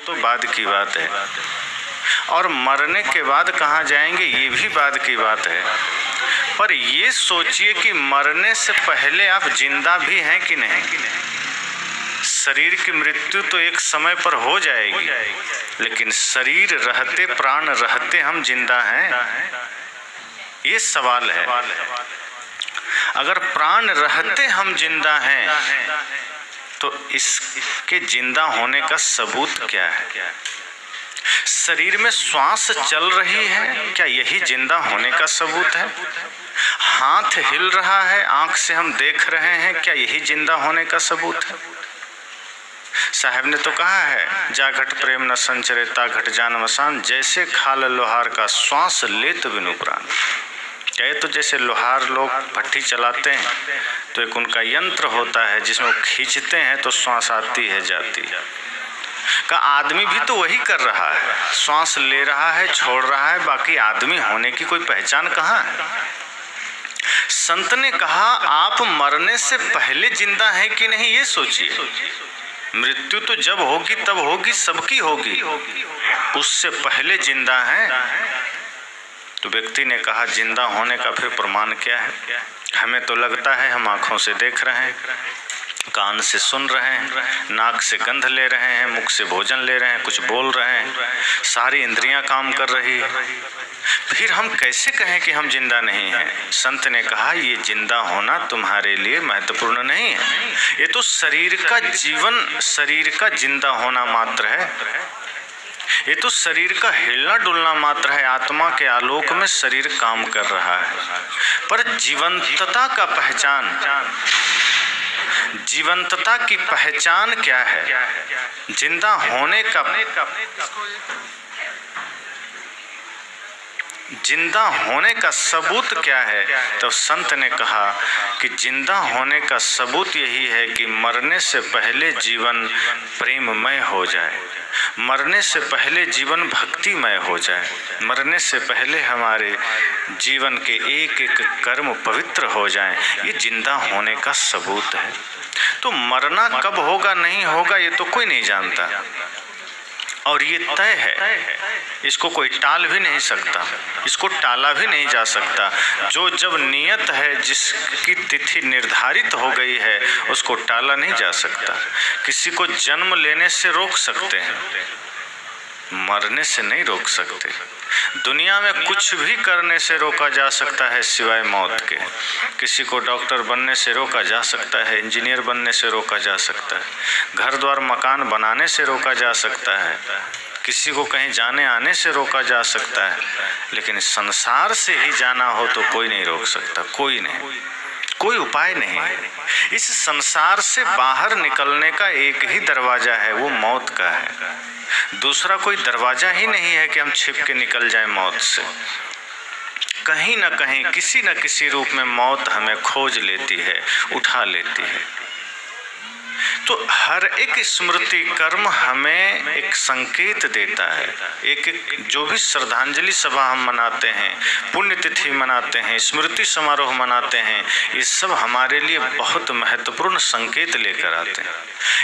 तो बाद की बात है, और मरने के बाद कहाँ जाएंगे ये भी बाद की बात है। पर ये सोचिए कि मरने से पहले आप जिंदा भी हैं कि नहीं। शरीर की मृत्यु तो एक समय पर हो जाएगी, लेकिन शरीर रहते, प्राण रहते हम जिंदा हैं, ये सवाल है। अगर प्राण रहते हम जिंदा हैं तो इसके जिंदा होने का सबूत क्या है। शरीर में श्वास चल रही है, क्या यही जिंदा होने का सबूत है। हाथ हिल रहा है, आंख से हम देख रहे हैं, क्या यही जिंदा होने का सबूत है। साहब ने तो कहा है, जा घट प्रेम न संचरे ता घट जान मसान, जैसे खाल लोहार का श्वास लेत बिनु प्राण। कहे तो जैसे लोहार लोग भट्टी चलाते हैं तो एक उनका यंत्र होता है जिसमें वो खींचते हैं तो श्वास आती है जाती है। का आदमी भी तो वही कर रहा है, श्वास ले रहा है छोड़ रहा है, बाकी आदमी होने की कोई पहचान कहाँ है। संत ने कहा आप मरने से पहले जिंदा हैं कि नहीं ये सोचिए। मृत्यु तो जब होगी तब होगी, सबकी होगी, उससे पहले जिंदा हैं। तो व्यक्ति ने कहा जिंदा होने का फिर प्रमाण क्या है। हमें तो लगता है हम आँखों से देख रहे हैं, कान से सुन रहे हैं, नाक से गंध ले रहे हैं, मुख से भोजन ले रहे हैं, कुछ बोल रहे हैं, सारी इंद्रियां काम कर रही है, फिर हम कैसे कहें कि हम जिंदा नहीं हैं। संत ने कहा ये जिंदा होना तुम्हारे लिए महत्वपूर्ण नहीं है, ये तो शरीर का जीवन, शरीर का जिंदा होना मात्र है, ये तो शरीर का हिलना डुलना मात्र है। आत्मा के आलोक में शरीर काम कर रहा है, पर जीवंतता का पहचान, जीवंतता की पहचान क्या है, जिंदा होने का, जिंदा होने का सबूत क्या है। तो संत ने कहा कि जिंदा होने का सबूत यही है कि मरने से पहले जीवन प्रेममय हो जाए, मरने से पहले जीवन भक्तिमय हो जाए, मरने से पहले हमारे जीवन के एक एक कर्म पवित्र हो जाएं, ये जिंदा होने का सबूत है। तो मरना कब होगा नहीं होगा ये तो कोई नहीं जानता, और ये तय है, इसको कोई टाल भी नहीं सकता, इसको टाला भी नहीं जा सकता। जो जब नियत है, जिसकी तिथि निर्धारित हो गई है, उसको टाला नहीं जा सकता। किसी को जन्म लेने से रोक सकते हैं, मरने से नहीं रोक सकते। दुनिया में कुछ भी करने से रोका जा सकता है सिवाय मौत के। किसी को डॉक्टर बनने से रोका जा सकता है, इंजीनियर बनने से रोका जा सकता है, घर द्वार मकान बनाने से रोका जा सकता है, किसी को कहीं जाने आने से रोका जा सकता है, लेकिन संसार से ही जाना हो तो कोई नहीं रोक सकता, कोई नहीं, कोई उपाय नहीं है। इस संसार से बाहर निकलने का एक ही दरवाजा है, वो मौत का है। दूसरा कोई दरवाजा ही नहीं है कि हम छिप के निकल जाएं मौत से। कहीं ना कहीं किसी न किसी रूप में मौत हमें खोज लेती है, उठा लेती है। तो हर एक स्मृति कर्म हमें एक संकेत देता है। एक एक जो भी श्रद्धांजलि सभा हम मनाते हैं, पुण्यतिथि मनाते हैं, स्मृति समारोह मनाते हैं, ये सब हमारे लिए बहुत महत्वपूर्ण संकेत लेकर आते हैं।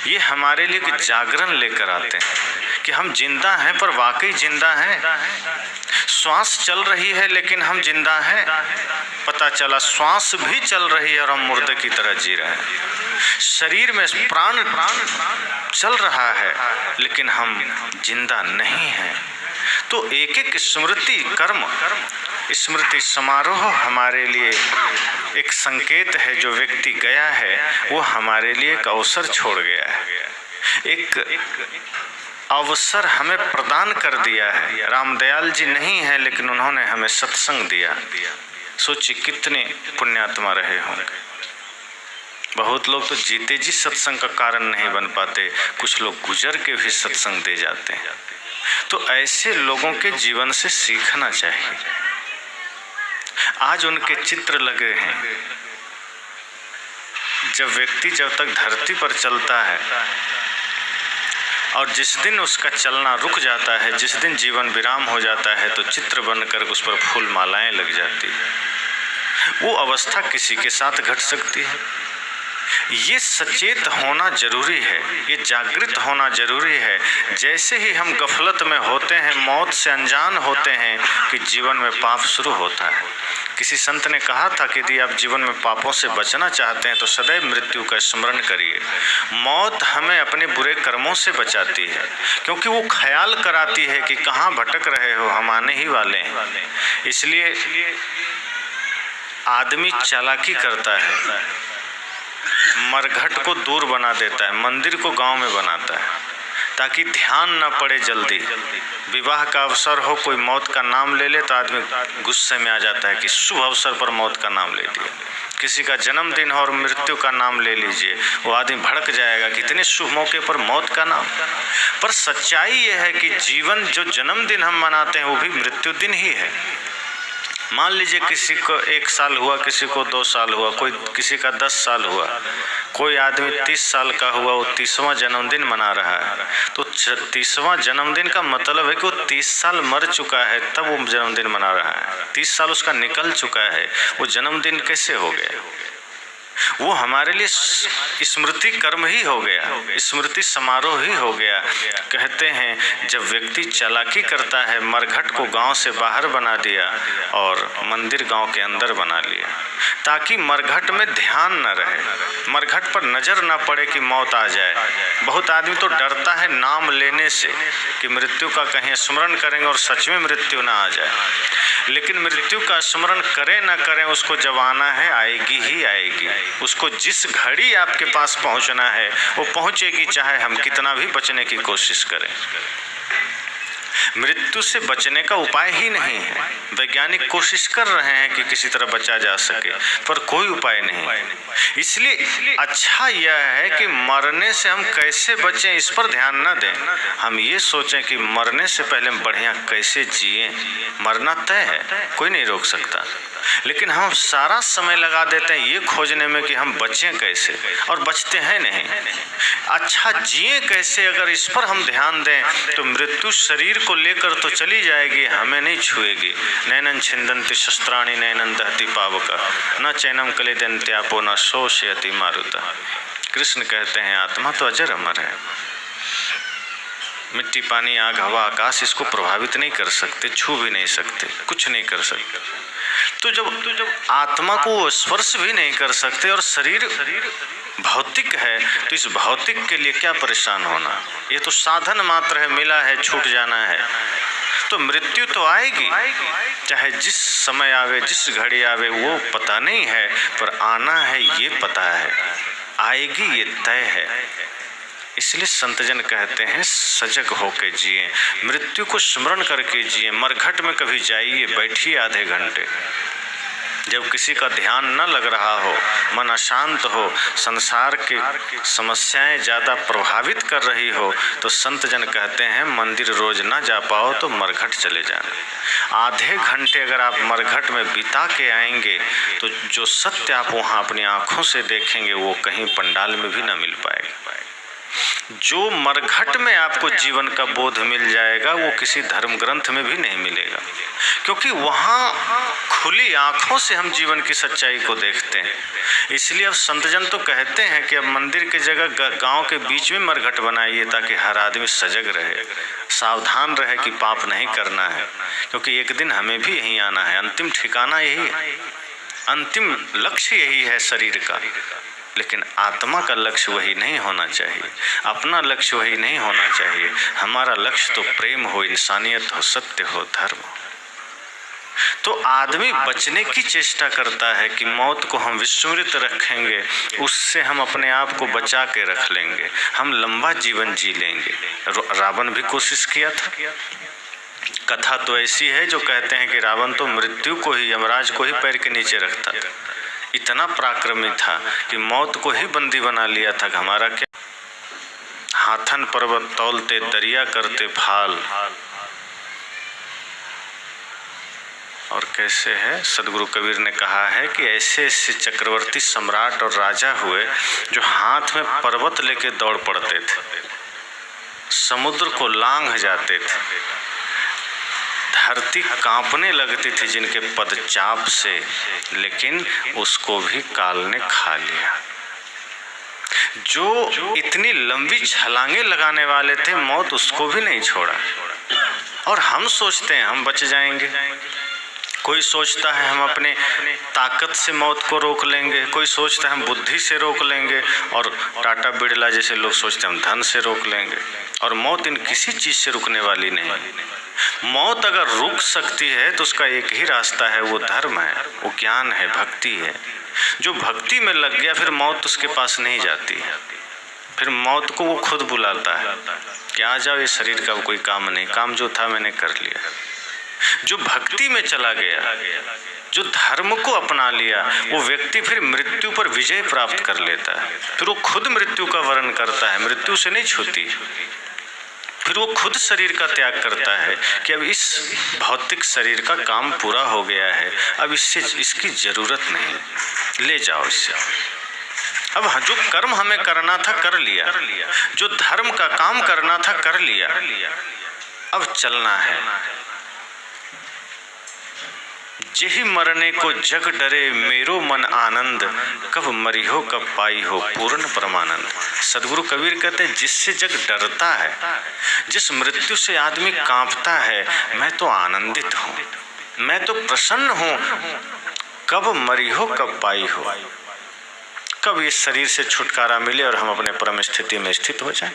ये हमारे लिए एक जागरण लेकर आते हैं कि हम जिंदा हैं, पर वाकई जिंदा हैं। श्वास चल रही है लेकिन हम जिंदा हैं। पता चला श्वास भी चल रही है और हम मुर्दे की तरह जी रहे हैं। शरीर में प्राण चल रहा है लेकिन हम जिंदा नहीं हैं। तो एक एक स्मृति कर्म, स्मृति समारोह हमारे लिए एक संकेत है। जो व्यक्ति गया है वो हमारे लिए एक अवसर छोड़ गया है, एक अवसर हमें प्रदान कर दिया है। रामदयाल जी नहीं है लेकिन उन्होंने हमें सत्संग दिया। सोचिए कितने पुण्यात्मा रहे होंगे। बहुत लोग तो जीते जी सत्संग का कारण नहीं बन पाते, कुछ लोग गुजर के भी सत्संग दे जाते हैं। तो ऐसे लोगों के जीवन से सीखना चाहिए। आज उनके चित्र लगे हैं। जब तक धरती पर चलता है और जिस दिन उसका चलना रुक जाता है, जिस दिन जीवन विराम हो जाता है, तो चित्र बनकर उस पर फूल मालाएं लग जाती है। वो अवस्था किसी के साथ घट सकती है। ये सचेत होना जरूरी है, ये जागृत होना जरूरी है। जैसे ही हम गफलत में होते हैं, मौत से अनजान होते हैं कि जीवन में पाप शुरू होता है। किसी संत ने कहा था कि यदि आप जीवन में पापों से बचना चाहते हैं तो सदैव मृत्यु का स्मरण करिए। मौत हमें अपने बुरे कर्मों से बचाती है, क्योंकि वो ख्याल कराती है कि कहाँ भटक रहे हो, हम आने ही वाले हैं। इसलिए आदमी चालाकी करता है, मरघट को दूर बना देता है, मंदिर को गांव में बनाता है ताकि ध्यान न पड़े। जल्दी विवाह का अवसर हो, कोई मौत का नाम ले ले तो आदमी गुस्से में आ जाता है कि शुभ अवसर पर मौत का नाम ले लिया। किसी का जन्मदिन हो और मृत्यु का नाम ले लीजिए, वो आदमी भड़क जाएगा कि इतने शुभ मौके पर मौत का नाम। पर सच्चाई ये है कि जीवन जो जन्मदिन हम मनाते हैं वो भी मृत्यु दिन ही है। मान लीजिए किसी को 1 साल हुआ, किसी को 2 साल हुआ, कोई किसी का 10 साल हुआ, कोई आदमी 30 साल का हुआ, वो 30वां जन्मदिन मना रहा है। तो 30वां जन्मदिन का मतलब है कि वो 30 साल मर चुका है, तब वो जन्मदिन मना रहा है। 30 साल उसका निकल चुका है, वो जन्मदिन कैसे हो गया? वो हमारे लिए स्मृति कर्म ही हो गया, स्मृति समारोह ही हो गया। कहते हैं जब व्यक्ति चालाकी करता है, मरघट को गांव से बाहर बना दिया और मंदिर गांव के अंदर बना लिया, ताकि मरघट में ध्यान न रहे, मरघट पर नजर न पड़े कि मौत आ जाए। बहुत आदमी तो डरता है नाम लेने से कि मृत्यु का कहीं स्मरण करेंगे और सच में मृत्यु ना आ जाए। लेकिन मृत्यु का स्मरण करें ना करें, उसको जब आना है आएगी ही आएगी। उसको जिस घड़ी आपके पास पहुंचना है वो पहुंचेगी, चाहे हम कितना भी बचने की कोशिश करें। मृत्यु से बचने का उपाय ही नहीं है। वैज्ञानिक कोशिश कर रहे हैं कि किसी तरह बचा जा सके, पर कोई उपाय नहीं। इसलिए अच्छा यह है कि मरने से हम कैसे बचें इस पर ध्यान न दें। हम ये सोचें कि मरने से पहले हम बढ़िया कैसे जिएं। मरना तय है, कोई नहीं रोक सकता, लेकिन हम सारा समय लगा देते हैं ये खोजने में कि हम बचें कैसे, और बचते हैं नहीं। अच्छा जिए कैसे, अगर इस पर हम ध्यान दें तो मृत्यु शरीर को लेकर तो चली जाएगी, हमें नहीं छुएगी। नैनन छिंदन्ति शस्त्राणि नैनन दहति पावक न चैनम कलेदन्त्यापो न शोषयति मारुत। कृष्ण कहते हैं आत्मा तो अजर अमर है। मिट्टी, पानी, आग, हवा, आकाश इसको प्रभावित नहीं कर सकते, छू भी नहीं सकते, कुछ नहीं कर सकते। तो जब आत्मा को स्पर्श भी नहीं कर सकते और शरीर भौतिक है, तो इस भौतिक के लिए क्या परेशान होना? ये तो साधन मात्र है, मिला है, छूट जाना है। तो मृत्यु तो आएगी, चाहे जिस समय आवे, जिस घड़ी आवे, वो पता नहीं है, पर आना है ये पता है, आएगी ये तय है। इसलिए संतजन कहते हैं सजग होके जिए, मृत्यु को स्मरण करके जिए। मरघट में कभी जाइए, बैठिए आधे घंटे। जब किसी का ध्यान न लग रहा हो, मन अशांत हो, संसार की समस्याएं ज़्यादा प्रभावित कर रही हो, तो संतजन कहते हैं मंदिर रोज ना जा पाओ तो मरघट चले जाना। आधे घंटे अगर आप मरघट में बिता के आएंगे तो जो सत्य आप वहाँ अपनी आँखों से देखेंगे वो कहीं पंडाल में भी न मिल पाएगा। जो मरघट में आपको जीवन का बोध मिल जाएगा वो किसी धर्म ग्रंथ में भी नहीं मिलेगा, क्योंकि वहाँ खुली आंखों से हम जीवन की सच्चाई को देखते हैं। इसलिए अब संतजन तो कहते हैं कि अब मंदिर की जगह गांव के बीच में मरघट बनाइए, ताकि हर आदमी सजग रहे, सावधान रहे कि पाप नहीं करना है, क्योंकि एक दिन हमें भी यहीं आना है। अंतिम ठिकाना यही है, अंतिम लक्ष्य यही है शरीर का। लेकिन आत्मा का लक्ष्य वही नहीं होना चाहिए, अपना लक्ष्य वही नहीं होना चाहिए। हमारा लक्ष्य तो प्रेम हो, इंसानियत हो, सत्य हो, धर्म हो। तो आदमी बचने की चेष्टा करता है कि मौत को हम विस्मृत रखेंगे, उससे हम अपने आप को बचा के रख लेंगे, हम लंबा जीवन जी लेंगे। रावण भी कोशिश किया था। कथा तो ऐसी है जो कहते हैं कि रावण तो मृत्यु को ही, यमराज को ही पैर के नीचे रखता था। इतना पराक्रमी था कि मौत को ही बंदी बना लिया था। हमारा क्या? हाथन पर्वत तौलते, दरिया करते फाल। और कैसे है, सदगुरु कबीर ने कहा है कि ऐसे ऐसे चक्रवर्ती सम्राट और राजा हुए जो हाथ में पर्वत लेके दौड़ पड़ते थे, समुद्र को लांघ जाते थे, धरती कांपने लगती थी जिनके पदचाप से, लेकिन उसको भी काल ने खा लिया। जो इतनी लंबी छलांगे लगाने वाले थे, मौत उसको भी नहीं छोड़ा। और हम सोचते हैं हम बच जाएंगे, कोई सोचता है हम अपने ताकत से मौत को रोक लेंगे, कोई सोचता है हम बुद्धि से रोक लेंगे, और टाटा बिरला जैसे लोग सोचते हैं हम धन से रोक लेंगे। और मौत इन किसी चीज़ से रुकने वाली नहीं। मौत अगर रुक सकती है तो उसका एक ही रास्ता है, वो धर्म है, वो ज्ञान है, भक्ति है। जो भक्ति में लग गया फिर मौत उसके पास नहीं जाती है, फिर मौत को वो खुद बुलाता है कि आ जाओ, ये शरीर का कोई काम नहीं, काम जो था मैंने कर लिया। जो भक्ति में चला गया, जो धर्म को अपना लिया, वो व्यक्ति फिर मृत्यु पर विजय प्राप्त कर लेता है। फिर वो खुद मृत्यु का वर्ण करता है, मृत्यु से नहीं छूती। फिर वो खुद शरीर का त्याग करता है कि अब इस भौतिक शरीर का काम पूरा हो गया है, अब इससे इसकी जरूरत नहीं, ले जाओ इससे। अब जो कर्म हमें करना था कर लिया, जो धर्म का काम करना था कर लिया, अब चलना है। जेहि मरने को जग डरे मेरो मन आनंद, कब मरी हो कब पाई हो पूर्ण परमानंद। सदगुरु कबीर कहते हैं जिससे जग डरता है, जिस मृत्यु से आदमी कांपता है, मैं तो आनंदित हूँ, मैं तो प्रसन्न हूँ। कब मरी हो कब पाई हो, कब इस शरीर से छुटकारा मिले और हम अपने परम स्थिति में स्थित हो जाएं।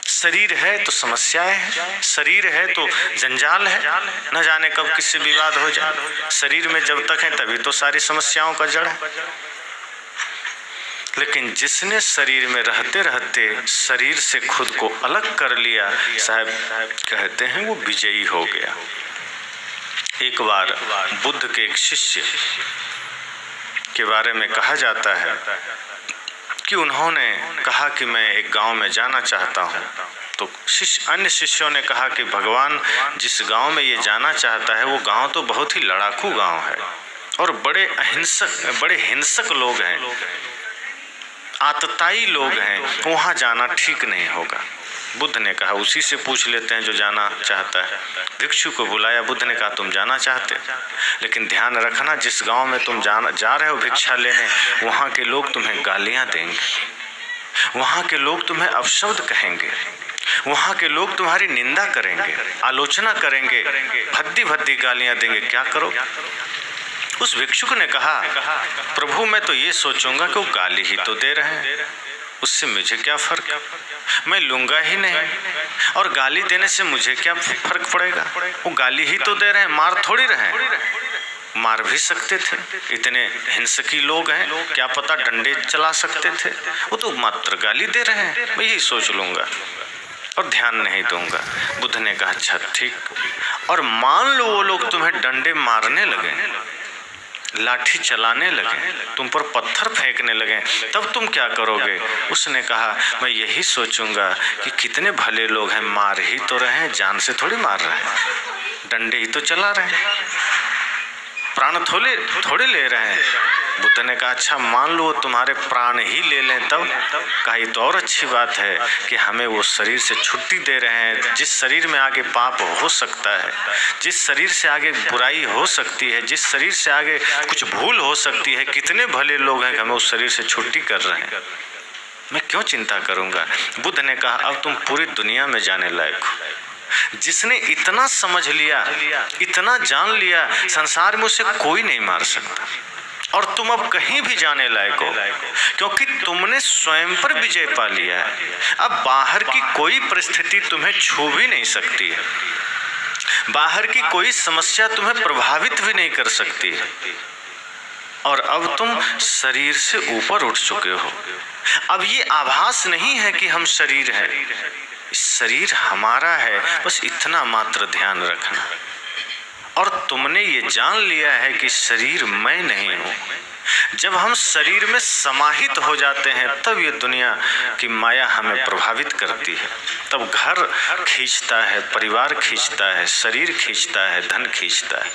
शरीर है तो समस्याएं हैं, शरीर है तो जंजाल है, न जाने कब किससे विवाद हो जाए। शरीर में जब तक है तभी तो सारी समस्याओं का जड़ है। लेकिन जिसने शरीर में रहते रहते शरीर से खुद को अलग कर लिया, साहब कहते हैं वो विजयी हो गया। एक बार बुद्ध के एक शिष्य के बारे में कहा जाता है कि उन्होंने कहा कि मैं एक गांव में जाना चाहता हूं। तो अन्य शिष्यों ने कहा कि भगवान जिस गांव में ये जाना चाहता है वो गांव तो बहुत ही लड़ाकू गांव है और बड़े हिंसक लोग हैं, आतताई लोग हैं, वहाँ जाना ठीक नहीं होगा। बुद्ध ने कहा उसी से पूछ लेते हैं जो जाना चाहता है। भिक्षु को बुलाया, बुद्ध ने कहा तुम जाना चाहते, लेकिन ध्यान रखना जिस गांव में तुम जा रहे हो भिक्षा लेने, वहाँ के लोग तुम्हें गालियाँ देंगे, वहाँ के लोग तुम्हें अपशब्द कहेंगे, वहाँ के लोग तुम्हारी निंदा करेंगे, आलोचना करेंगे, भद्दी भद्दी गालियाँ देंगे, क्या करोगे? उस भिक्षुक ने कहा प्रभु मैं तो ये सोचूंगा कि वो गाली ही तो दे रहे हैं, उससे मुझे क्या फर्क, मैं लूंगा ही नहीं, और गाली देने से मुझे क्या फर्क पड़ेगा? वो गाली ही तो दे रहे हैं, मार थोड़ी रहे हैं, मार भी सकते थे, इतने हिंसकी लोग हैं, क्या पता डंडे चला सकते थे, वो तो मात्र गाली दे रहे हैं, मैं यही सोच लूंगा और ध्यान नहीं दूंगा। बुद्ध ने कहा अच्छा ठीक, और मान लो वो लोग तुम्हें डंडे मारने लगे, लाठी चलाने लगे, तुम पर पत्थर फेंकने लगे, तब तुम क्या करोगे? उसने कहा मैं यही सोचूंगा कि कितने भले लोग हैं, मार ही तो रहे हैं, जान से थोड़ी मार रहे हैं, डंडे ही तो चला रहे हैं, प्राण थोड़े ले रहे हैं। बुद्ध ने कहा अच्छा मान लो तुम्हारे प्राण ही ले लें, तब कहा ये तो और अच्छी बात है कि हमें वो शरीर से छुट्टी दे रहे हैं, जिस शरीर में आगे पाप हो सकता है, जिस शरीर से आगे बुराई हो सकती है, जिस शरीर से आगे कुछ भूल हो सकती है, कितने भले लोग हैं कि हमें उस शरीर से छुट्टी कर रहे हैं, मैं क्यों चिंता करूंगा? बुद्ध ने कहा अब तुम पूरी दुनिया में जाने लायक हो, जिसने इतना समझ लिया, इतना जान लिया, संसार में उसे कोई नहीं मार सकता, और तुम अब कहीं भी जाने लायक हो क्योंकि तुमने स्वयं पर विजय पा लिया है। अब बाहर की कोई परिस्थिति तुम्हें छू भी नहीं सकती है, बाहर की कोई समस्या तुम्हें प्रभावित भी नहीं कर सकती है, और अब तुम शरीर से ऊपर उठ चुके हो। अब ये आभास नहीं है कि हम शरीर हैं, शरीर हमारा है, बस इतना मात्र ध्यान रखना। और तुमने ये जान लिया है कि शरीर मैं नहीं हूँ। जब हम शरीर में समाहित हो जाते हैं तब ये दुनिया की माया हमें प्रभावित करती है, तब घर खींचता है, परिवार खींचता है, शरीर खींचता है, धन खींचता है।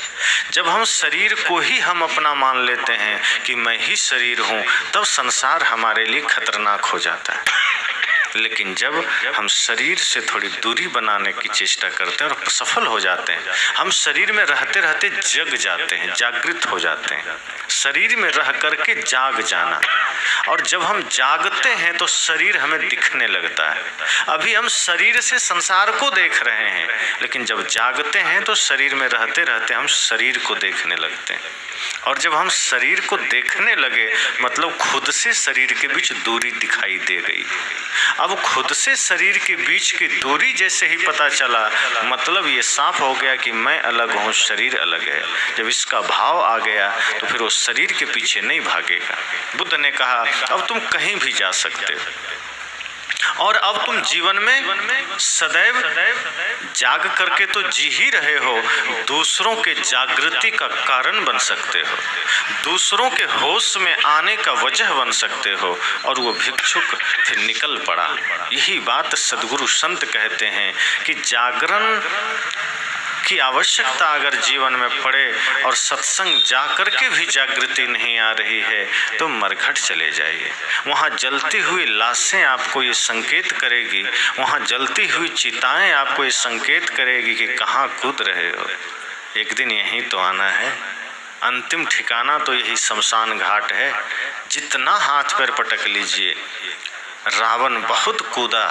जब हम शरीर को ही हम अपना मान लेते हैं कि मैं ही शरीर हूँ, तब संसार हमारे लिए खतरनाक हो जाता है। लेकिन जब हम शरीर से थोड़ी दूरी बनाने की चेष्टा करते हैं और सफल हो जाते हैं, हम शरीर में रहते रहते जग जाते हैं, जागृत हो जाते हैं। शरीर में रह करके जाग जाना, और जब हम जागते हैं तो शरीर हमें दिखने लगता है। अभी हम शरीर से संसार को देख रहे हैं, लेकिन जब जागते हैं तो शरीर में रहते रहते हम शरीर को देखने लगते हैं। और जब हम शरीर को देखने लगे मतलब खुद से शरीर के बीच दूरी दिखाई दे गई। अब खुद से शरीर के बीच की दूरी जैसे ही पता चला, मतलब ये साफ हो गया कि मैं अलग हूँ, शरीर अलग है। जब इसका भाव आ गया तो फिर वो शरीर के पीछे नहीं भागेगा। बुद्ध ने कहा अब तुम कहीं भी जा सकते हो, और अब तुम जीवन में सदैव जाग करके तो जी ही रहे हो, दूसरों के जागृति का कारण बन सकते हो, दूसरों के होश में आने का वजह बन सकते हो। और वो भिक्षुक फिर निकल पड़ा। यही बात सद्गुरु संत कहते हैं कि जागरण की आवश्यकता अगर जीवन में पड़े और सत्संग जाकर के भी जागृति नहीं आ रही है तो मरघट चले जाइए। वहाँ जलती हुई लाशें आपको ये संकेत करेगी, वहाँ जलती हुई चिताएं आपको ये संकेत करेगी कि कहाँ कूद रहे हो। एक दिन यहीं तो आना है, अंतिम ठिकाना तो यही शमशान घाट है। जितना हाथ पैर पटक लीजिए, रावण बहुत कूदा,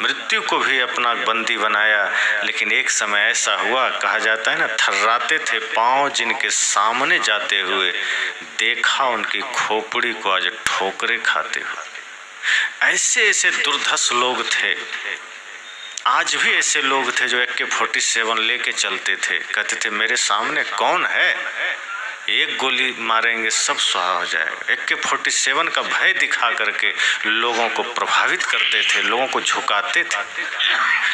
मृत्यु को भी अपना बंदी बनाया, लेकिन एक समय ऐसा हुआ, कहा जाता है ना, थर्राते थे पांव जिनके सामने जाते हुए, देखा उनकी खोपड़ी को आज ठोकरे खाते हुए। ऐसे ऐसे दुर्धर्ष लोग थे। आज भी ऐसे लोग थे जो AK-47 लेके चलते थे, कहते थे मेरे सामने कौन है, एक गोली मारेंगे सब स्वाहा हो जाएगा। AK-47 का भय दिखा करके लोगों को प्रभावित करते थे, लोगों को झुकाते थे।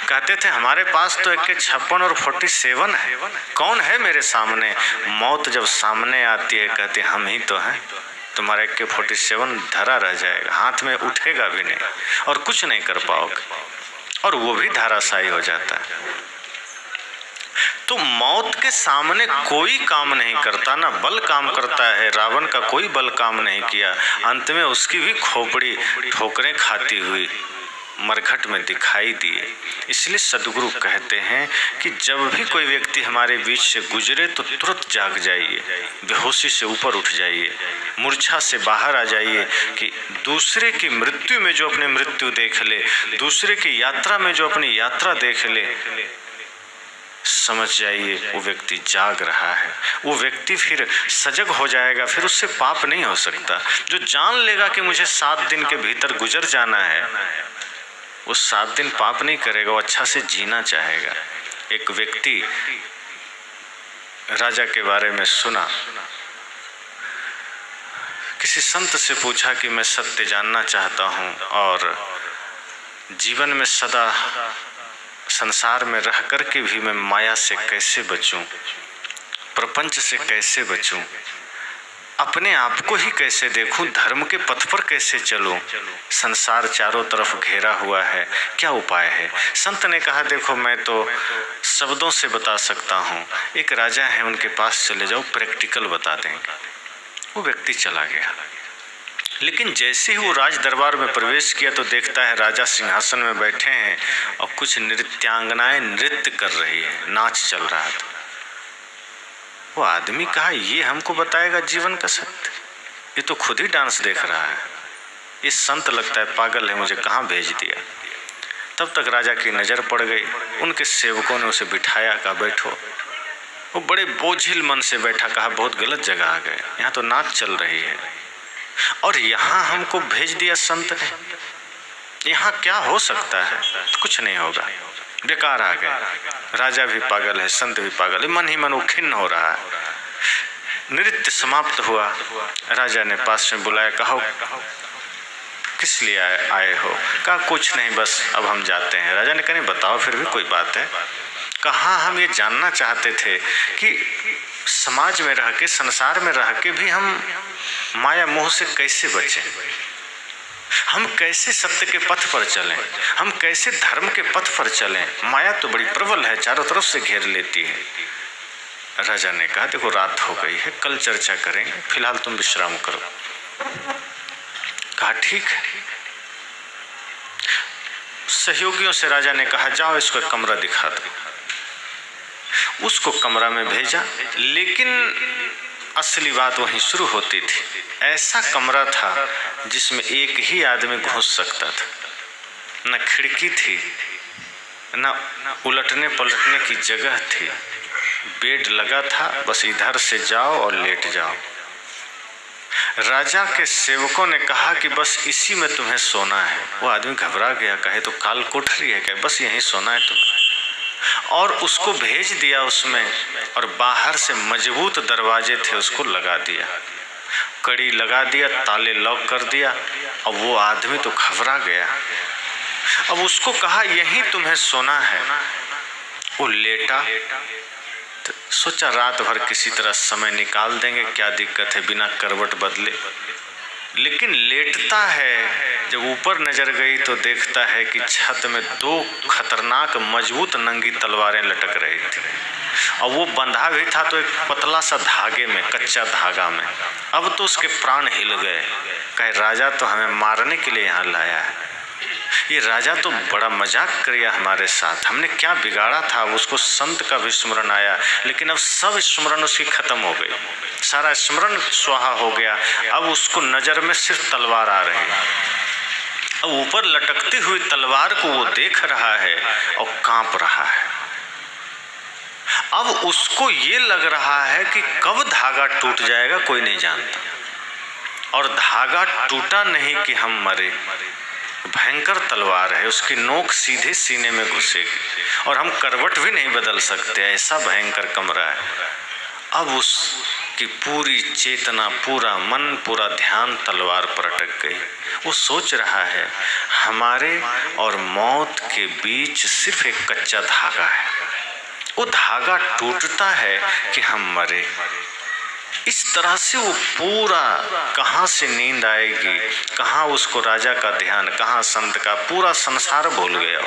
कहते थे हमारे पास तो AK-56 और 47 है, कौन है मेरे सामने। मौत जब सामने आती है कहते हम ही तो हैं, तुम्हारा AK-47 धरा रह जाएगा, हाथ में उठेगा भी नहीं और कुछ नहीं कर पाओगे, और वो भी धराशायी हो जाता है। तो मौत के सामने कोई काम नहीं करता, ना बल काम करता है। रावण का कोई बल काम नहीं किया, अंत में उसकी भी खोपड़ी ठोकरें खाती हुई मरघट में दिखाई दिए। इसलिए सद्गुरु कहते हैं कि जब भी कोई व्यक्ति हमारे बीच से गुजरे तो तुरंत जाग जाइए, बेहोशी से ऊपर उठ जाइए, मूर्छा से बाहर आ जाइए, कि दूसरे की मृत्यु में जो अपनी मृत्यु देख ले, दूसरे की यात्रा में जो अपनी यात्रा देख ले, समझ जाइए वो व्यक्ति जाग रहा है। वो व्यक्ति फिर सजग हो जाएगा, फिर उससे पाप नहीं हो सकता। जो जान लेगा कि मुझे 7 दिन के भीतर गुजर जाना है, वो 7 दिन पाप नहीं करेगा, वो अच्छा से जीना चाहेगा। एक व्यक्ति राजा के बारे में सुना, किसी संत से पूछा कि मैं सत्य जानना चाहता हूँ और जीवन में सदा संसार में रह कर के भी मैं माया से कैसे बचूं, प्रपंच से कैसे बचूं, अपने आप को ही कैसे देखूं, धर्म के पथ पर कैसे चलूं, संसार चारों तरफ घेरा हुआ है, क्या उपाय है। संत ने कहा देखो मैं तो शब्दों से बता सकता हूं, एक राजा है उनके पास चले जाओ, प्रैक्टिकल बता देंगे। वो व्यक्ति चला गया, लेकिन जैसे ही वो राज दरबार में प्रवेश किया तो देखता है राजा सिंहासन में बैठे हैं और कुछ नृत्यांगनाएं नृत्य कर रही है, नाच चल रहा था। वो आदमी कहा ये हमको बताएगा जीवन का सत्य, ये तो खुद ही डांस देख रहा है, ये संत लगता है पागल है, मुझे कहाँ भेज दिया। तब तक राजा की नज़र पड़ गई, उनके सेवकों ने उसे बिठाया, कहा बैठो। वो बड़े बोझिल मन से बैठा, कहा बहुत गलत जगह आ गए, यहाँ तो नाच चल रही है और यहाँ हमको भेज दिया संत ने, यहाँ क्या हो सकता है, कुछ नहीं होगा, बेकार आ गए। राजा भी पागल है, संत भी पागल है, मन ही मन वो खिन्न हो रहा है। नृत्य समाप्त हुआ, राजा ने पास में बुलाया, कहो किस लिए आए हो। कहा कुछ नहीं, बस अब हम जाते हैं। राजा ने कहा नहीं बताओ फिर भी कोई बात है। कहा हम ये जानना चाहते थे कि समाज में रह के, संसार में रह के भी हम माया मोह से कैसे बचें, हम कैसे सत्य के पथ पर चलें, हम कैसे धर्म के पथ पर चलें। माया तो बड़ी प्रबल है, चारों तरफ से घेर लेती है। राजा ने कहा देखो रात हो गई है, कल चर्चा करेंगे, फिलहाल तुम विश्राम करो। कहा ठीक है। सहयोगियों से राजा ने कहा जाओ इसको एक कमरा दिखा दो। उसको कमरा में भेजा, लेकिन असली बात वहीं शुरू होती थी। ऐसा कमरा था जिसमें एक ही आदमी घुस सकता था, न खिड़की थी, न उलटने पलटने की जगह थी। बेड लगा था, बस इधर से जाओ और लेट जाओ। राजा के सेवकों ने कहा कि बस इसी में तुम्हें सोना है। वो आदमी घबरा गया, कहे तो काल कोठरी है क्या, बस यहीं सोना है तुम्हें। और उसको भेज दिया उसमें, और बाहर से मजबूत दरवाजे थे उसको लगा दिया, कड़ी लगा दिया, ताले लॉक कर दिया। अब वो आदमी तो घबरा गया। अब उसको कहा यहीं तुम्हें सोना है। वो लेटा, तो सोचा रात भर किसी तरह समय निकाल देंगे, क्या दिक्कत है बिना करवट बदले। लेकिन लेटता है, जब ऊपर नजर गई तो देखता है कि छत में 2 खतरनाक मजबूत नंगी तलवारें लटक रही थी। और वो बंधा भी था तो एक पतला सा धागे में, कच्चा धागा में। अब तो उसके प्राण हिल गए, कहे राजा तो हमें मारने के लिए यहाँ लाया है। ये राजा तो बड़ा मजाक किया हमारे साथ, हमने क्या बिगाड़ा था। उसको संत का भी स्मरण आया, लेकिन अब सब स्मरण उसकी खत्म हो गई, सारा स्मरण स्वाहा हो गया। अब उसको नजर में सिर्फ तलवार आ रही है। अब ऊपर लटकती हुई तलवार को वो देख रहा है और कांप रहा है। अब उसको ये लग रहा है कि कब धागा टूट जाएगा कोई नहीं जानता, और धागा टूटा नहीं कि हम मरे। भयंकर तलवार है, उसकी नोक सीधे सीने में घुसेगी और हम करवट भी नहीं बदल सकते, ऐसा भयंकर कमरा है। अब उसकी पूरी चेतना, पूरा मन, पूरा ध्यान तलवार पर अटक गई। वो सोच रहा है हमारे और मौत के बीच सिर्फ एक कच्चा धागा है, वो धागा टूटता है कि हम मरे। इस तरह से वो पूरा, कहाँ से नींद आएगी, कहाँ उसको राजा का ध्यान, कहाँ संत का, पूरा संसार भूल गया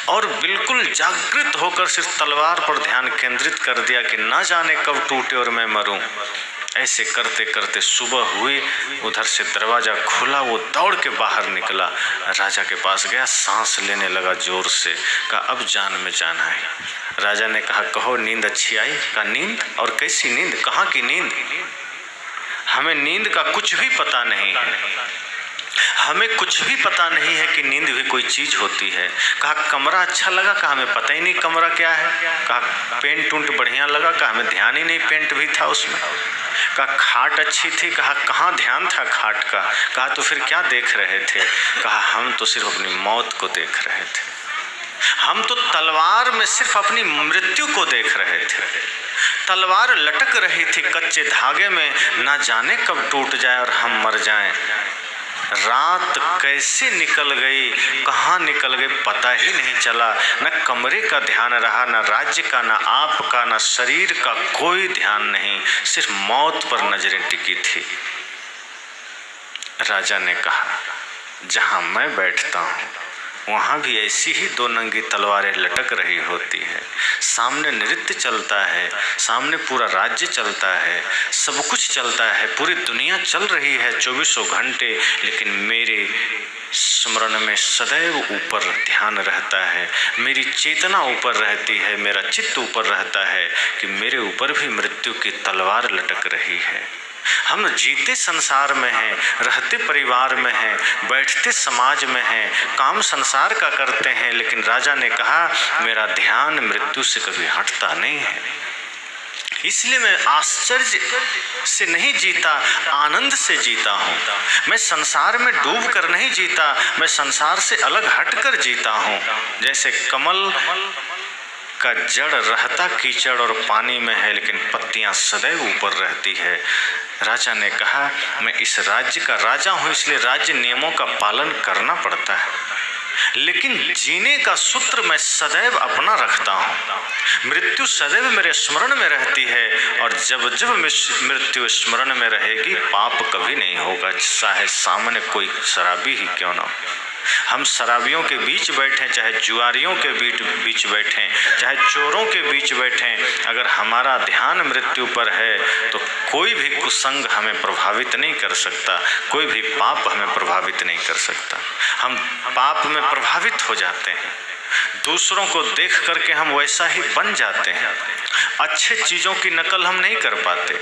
और बिल्कुल जागृत होकर सिर्फ तलवार पर ध्यान केंद्रित कर दिया कि ना जाने कब टूटे और मैं मरूं। ऐसे करते करते सुबह हुई, उधर से दरवाजा खुला, वो दौड़ के बाहर निकला, राजा के पास गया, सांस लेने लगा जोर से, कहा अब जान में जान आई। राजा ने कहा कहो नींद अच्छी आई? कहा नींद? और कैसी नींद, कहाँ की नींद? हमें नींद का कुछ भी पता नहीं है, हमें कुछ भी पता नहीं है कि नींद भी कोई चीज होती है। कहा कमरा अच्छा लगा? कहा हमें पता ही नहीं कमरा क्या है। कहा पेंट उंट बढ़िया लगा? कहा हमें ध्यान ही नहीं पेंट भी था उसमें। कहा खाट अच्छी थी? कहा कहाँ ध्यान था खाट का। कहा तो फिर क्या देख रहे थे? कहा हम तो सिर्फ अपनी मौत को देख रहे थे, हम तो तलवार में सिर्फ अपनी मृत्यु को देख रहे थे। तलवार लटक रही थी कच्चे धागे में, ना जाने कब टूट जाए और हम मर जाएं। रात कैसे निकल गई, कहाँ निकल गई पता ही नहीं चला। न कमरे का ध्यान रहा, न राज्य का, न आपका, न शरीर का कोई ध्यान नहीं, सिर्फ मौत पर नजरें टिकी थी। राजा ने कहा जहाँ मैं बैठता हूँ वहाँ भी ऐसी ही 2 नंगी तलवारें लटक रही होती है। सामने नृत्य चलता है, सामने पूरा राज्य चलता है, सब कुछ चलता है, पूरी दुनिया चल रही है 24 घंटे, लेकिन मेरे स्मरण में सदैव ऊपर ध्यान रहता है, मेरी चेतना ऊपर रहती है, मेरा चित्त ऊपर रहता है कि मेरे ऊपर भी मृत्यु की तलवार लटक रही है। हम जीते संसार में हैं, रहते परिवार में हैं, बैठते समाज में हैं, काम संसार का करते हैं, लेकिन राजा ने कहा मेरा ध्यान मृत्यु से कभी हटता नहीं है। इसलिए मैं आश्चर्य से नहीं जीता, आनंद से जीता हूँ। मैं संसार में डूब कर नहीं जीता, मैं संसार से अलग हटकर जीता हूँ। जैसे कमल का जड़ रहता कीचड़ और पानी में है, लेकिन पत्तियां सदैव ऊपर रहती है। राजा ने कहा मैं इस राज्य का राजा हूँ, इसलिए राज्य नियमों का पालन करना पड़ता है, लेकिन जीने का सूत्र मैं सदैव अपना रखता हूँ। मृत्यु सदैव मेरे स्मरण में रहती है, और जब जब मृत्यु स्मरण में रहेगी पाप कभी नहीं होगा, चाहे सामने कोई शराबी ही क्यों ना हो। हम शराबियों के बीच बैठें, चाहे जुआरियों के बीच बैठें, चाहे चोरों के बीच बैठें, अगर हमारा ध्यान मृत्यु पर है तो कोई भी कुसंग हमें प्रभावित नहीं कर सकता, कोई भी पाप हमें प्रभावित नहीं कर सकता। हम पाप में प्रभावित हो जाते हैं, दूसरों को देख करके हम वैसा ही बन जाते हैं। अच्छे चीज़ों की नकल हम नहीं कर पाते।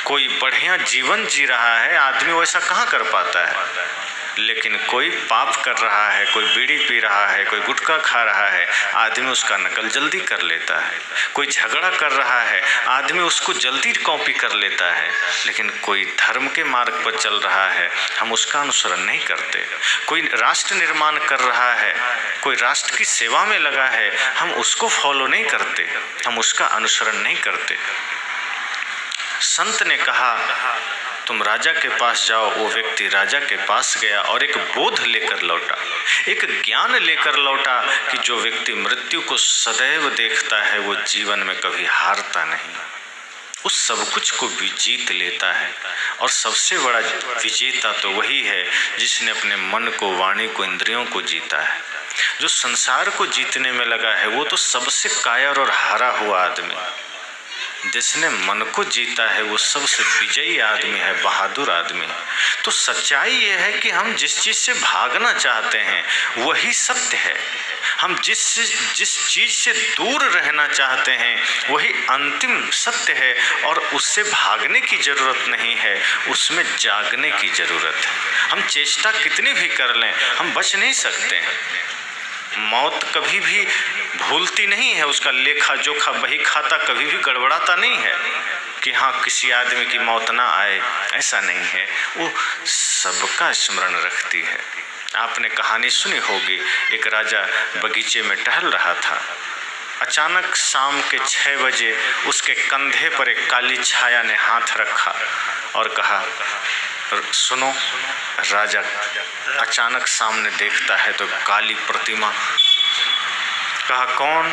कोई बढ़िया जीवन जी रहा है, आदमी वैसा कहाँ कर पाता है, लेकिन कोई पाप कर रहा है, कोई बीड़ी पी रहा है, कोई गुटखा खा रहा है, आदमी उसका नकल जल्दी कर लेता है। कोई झगड़ा कर रहा है, आदमी उसको जल्दी कॉपी कर लेता है। लेकिन कोई धर्म के मार्ग पर चल रहा है, हम उसका अनुसरण नहीं करते। कोई राष्ट्र निर्माण कर रहा है, कोई राष्ट्र की सेवा में लगा है, हम उसको फॉलो नहीं करते, हम उसका अनुसरण नहीं करते। संत ने कहा तुम राजा के पास जाओ। वो व्यक्ति राजा के पास गया और एक बोध लेकर लौटा, एक ज्ञान लेकर लौटा कि जो व्यक्ति मृत्यु को सदैव देखता है वो जीवन में कभी हारता नहीं, उस सब कुछ को भी जीत लेता है। और सबसे बड़ा विजेता तो वही है जिसने अपने मन को, वाणी को, इंद्रियों को जीता है। जो संसार को जीतने में लगा है वो तो सबसे कायर और हारा हुआ आदमी। जिसने मन को जीता है वो सबसे विजयी आदमी है, बहादुर आदमी। तो सच्चाई ये है कि हम जिस चीज़ से भागना चाहते हैं वही सत्य है। हम जिस चीज़ से दूर रहना चाहते हैं वही अंतिम सत्य है, और उससे भागने की ज़रूरत नहीं है, उसमें जागने की ज़रूरत है। हम चेष्टा कितनी भी कर लें हम बच नहीं सकते हैं। मौत कभी भी भूलती नहीं है, उसका लेखा जोखा बही खाता कभी भी गड़बड़ाता नहीं है कि हाँ किसी आदमी की मौत ना आए, ऐसा नहीं है। वो सबका स्मरण रखती है। आपने कहानी सुनी होगी, एक राजा बगीचे में टहल रहा था। अचानक शाम के 6 बजे उसके कंधे पर एक काली छाया ने हाथ रखा और कहा सुनो। राजा अचानक सामने देखता है तो काली प्रतिमा। कहा कौन?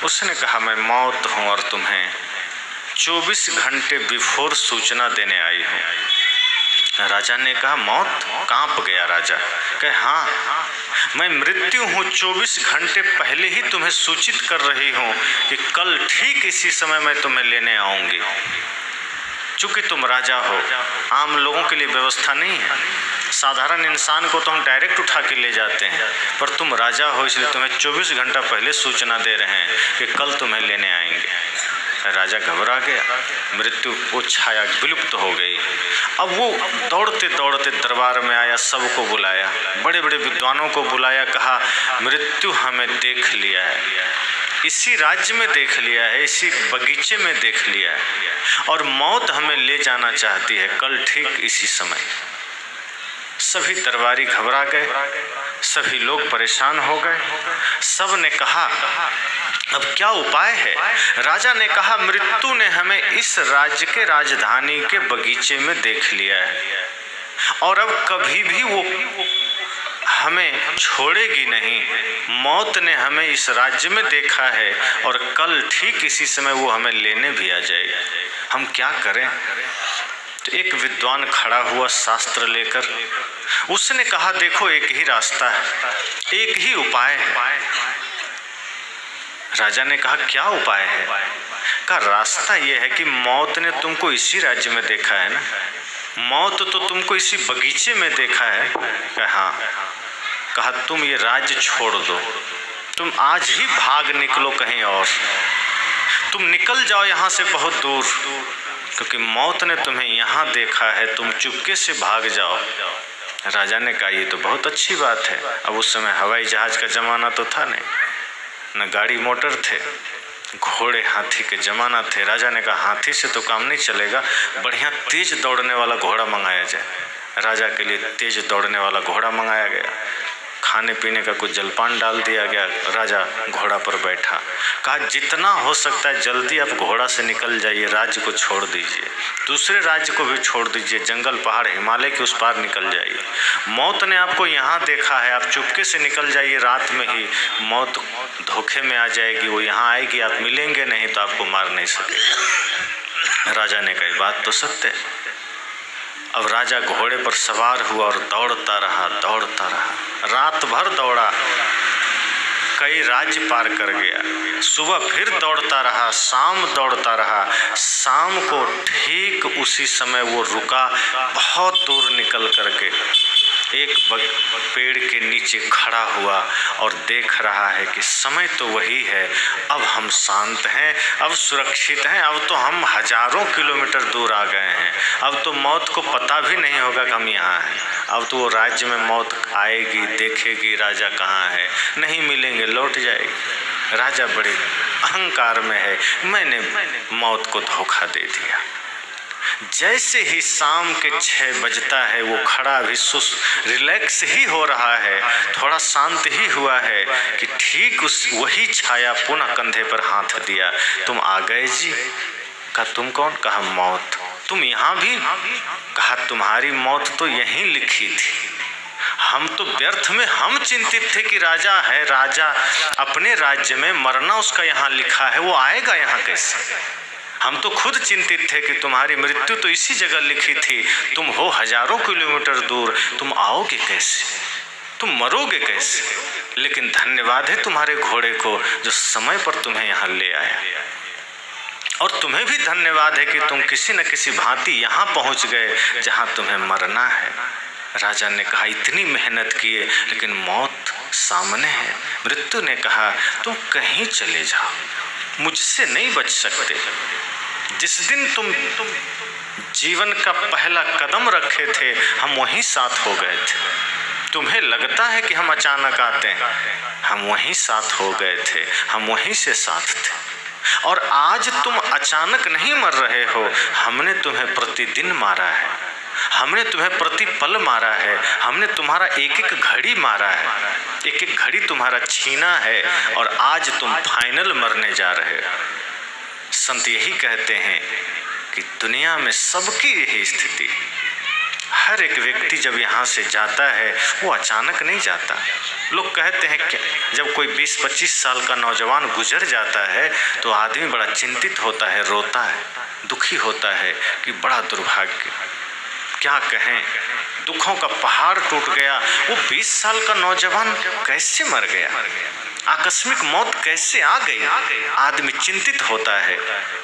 उसने कहा मैं मौत हूँ और तुम्हें 24 घंटे बिफोर सूचना देने आई हूँ। राजा ने कहा मौत? कांप गया राजा। कहे हाँ मैं मृत्यु हूँ, 24 घंटे पहले ही तुम्हें सूचित कर रही हूँ कि कल ठीक इसी समय मैं तुम्हें लेने आऊँगी। चूँकि तुम राजा हो, आम लोगों के लिए व्यवस्था नहीं है, साधारण इंसान को तो हम डायरेक्ट उठा के ले जाते हैं, पर तुम राजा हो इसलिए तुम्हें 24 घंटा पहले सूचना दे रहे हैं कि कल तुम्हें लेने आएंगे। राजा घबरा गया, मृत्यु वो छाया विलुप्त हो गई। अब वो दौड़ते दौड़ते दरबार में आया, सबको बुलाया, बड़े बड़े विद्वानों को बुलाया, कहा मृत्यु हमें देख लिया है, इसी राज्य में देख लिया है, इसी बगीचे में देख लिया है, और मौत हमें ले जाना चाहती है कल ठीक इसी समय। सभी दरबारी घबरा गए, सभी लोग परेशान हो गए। सब ने कहा अब क्या उपाय है? राजा ने कहा मृत्यु ने हमें इस राज्य के राजधानी के बगीचे में देख लिया है और अब कभी भी वो हमें छोड़ेगी नहीं। मौत ने हमें इस राज्य में देखा है और कल ठीक इसी समय वो हमें लेने भी आ जाएगी। हम क्या करें? तो एक विद्वान खड़ा हुआ शास्त्र लेकर, उसने कहा देखो एक ही रास्ता है, एक ही उपाय है। राजा ने कहा क्या उपाय है? कहा रास्ता यह है कि मौत ने तुमको इसी राज्य में देखा है ना, मौत तो तुमको इसी बगीचे में देखा है। कहा हाँ। कहा तुम ये राज्य छोड़ दो, तुम आज ही भाग निकलो कहीं और, तुम निकल जाओ यहाँ से बहुत दूर, क्योंकि मौत ने तुम्हें यहाँ देखा है, तुम चुपके से भाग जाओ। राजा ने कहा ये तो बहुत अच्छी बात है। अब उस समय हवाई जहाज का ज़माना तो था नहीं, न गाड़ी मोटर थे, घोड़े हाथी के ज़माना थे। राजा ने कहा हाथी से तो काम नहीं चलेगा, बढ़िया तेज दौड़ने वाला घोड़ा मंगाया जाए। राजा के लिए तेज दौड़ने वाला घोड़ा मंगाया गया, खाने पीने का कुछ जलपान डाल दिया गया। राजा घोड़ा पर बैठा, कहा जितना हो सकता है जल्दी आप घोड़ा से निकल जाइए, राज्य को छोड़ दीजिए, दूसरे राज्य को भी छोड़ दीजिए, जंगल पहाड़ हिमालय के उस पार निकल जाइए। मौत ने आपको यहाँ देखा है, आप चुपके से निकल जाइए, रात में ही मौत धोखे में आ जाएगी, वो यहाँ आएगी, आप मिलेंगे नहीं तो आपको मार नहीं सकेगा। राजा ने कही बात तो सत्य है। अब राजा घोड़े पर सवार हुआ और दौड़ता रहा। रात भर दौड़ा, कई राज्य पार कर गया। सुबह फिर दौड़ता रहा, शाम दौड़ता रहा। शाम को ठीक उसी समय वो रुका, बहुत दूर निकल करके एक पेड़ के नीचे खड़ा हुआ और देख रहा है कि समय तो वही है, अब हम शांत हैं, अब सुरक्षित हैं, अब तो हम हजारों किलोमीटर दूर आ गए हैं, अब तो मौत को पता भी नहीं होगा कि हम यहाँ हैं। अब तो वो राज्य में मौत आएगी, देखेगी राजा कहाँ है, नहीं मिलेंगे, लौट जाएगी। राजा बड़े अहंकार में है, मैंने मौत को धोखा दे दिया। जैसे ही शाम के 6 बजता है, वो खड़ा भी रिलैक्स ही हो रहा है, थोड़ा शांत ही हुआ है कि ठीक वही छाया पुनः कंधे पर हाथ दिया। तुम आ गए जी? कहा तुम कौन? कहा मौत। तुम यहाँ भी? कहा तुम्हारी मौत तो यहीं लिखी थी। हम तो व्यर्थ में हम चिंतित थे कि राजा है, राजा अपने राज्य में, मरना उसका यहाँ लिखा है, वो आएगा यहाँ कैसे? हम तो खुद चिंतित थे कि तुम्हारी मृत्यु तो इसी जगह लिखी थी, तुम हो हजारों किलोमीटर दूर, तुम आओगे कैसे, तुम मरोगे कैसे? लेकिन धन्यवाद है तुम्हारे घोड़े को जो समय पर तुम्हें यहाँ ले आया, और तुम्हें भी धन्यवाद है कि तुम किसी न किसी भांति यहाँ पहुँच गए जहाँ तुम्हें मरना है। राजा ने कहा इतनी मेहनत किए लेकिन मौत सामने है। मृत्यु ने कहा तुम कहीं चले जाओ, मुझसे नहीं बच सकते। जिस दिन तुम जीवन का पहला कदम रखे थे, हम वहीं साथ हो गए थे। तुम्हें लगता है कि हम अचानक आते हैं, हम वहीं साथ हो गए थे, हम वहीं से साथ थे। और आज तुम अचानक नहीं मर रहे हो, हमने तुम्हें प्रतिदिन मारा है, हमने तुम्हें प्रति पल मारा है, हमने तुम्हारा एक एक घड़ी मारा है, एक एक घड़ी तुम्हारा छीना है, और आज तुम फाइनल मरने जा रहे हो। संत यही कहते हैं कि दुनिया में सबकी यही स्थिति। हर एक व्यक्ति जब यहाँ से जाता है वो अचानक नहीं जाता। लोग कहते हैं कि जब कोई 20-25 साल का नौजवान गुजर जाता है तो आदमी बड़ा चिंतित होता है, रोता है, दुखी होता है कि बड़ा दुर्भाग्य, क्या कहें, दुखों का पहाड़ टूट गया। वो 20 साल का नौजवान कैसे मर गया, आकस्मिक मौत कैसे आ गई, आदमी चिंतित होता है।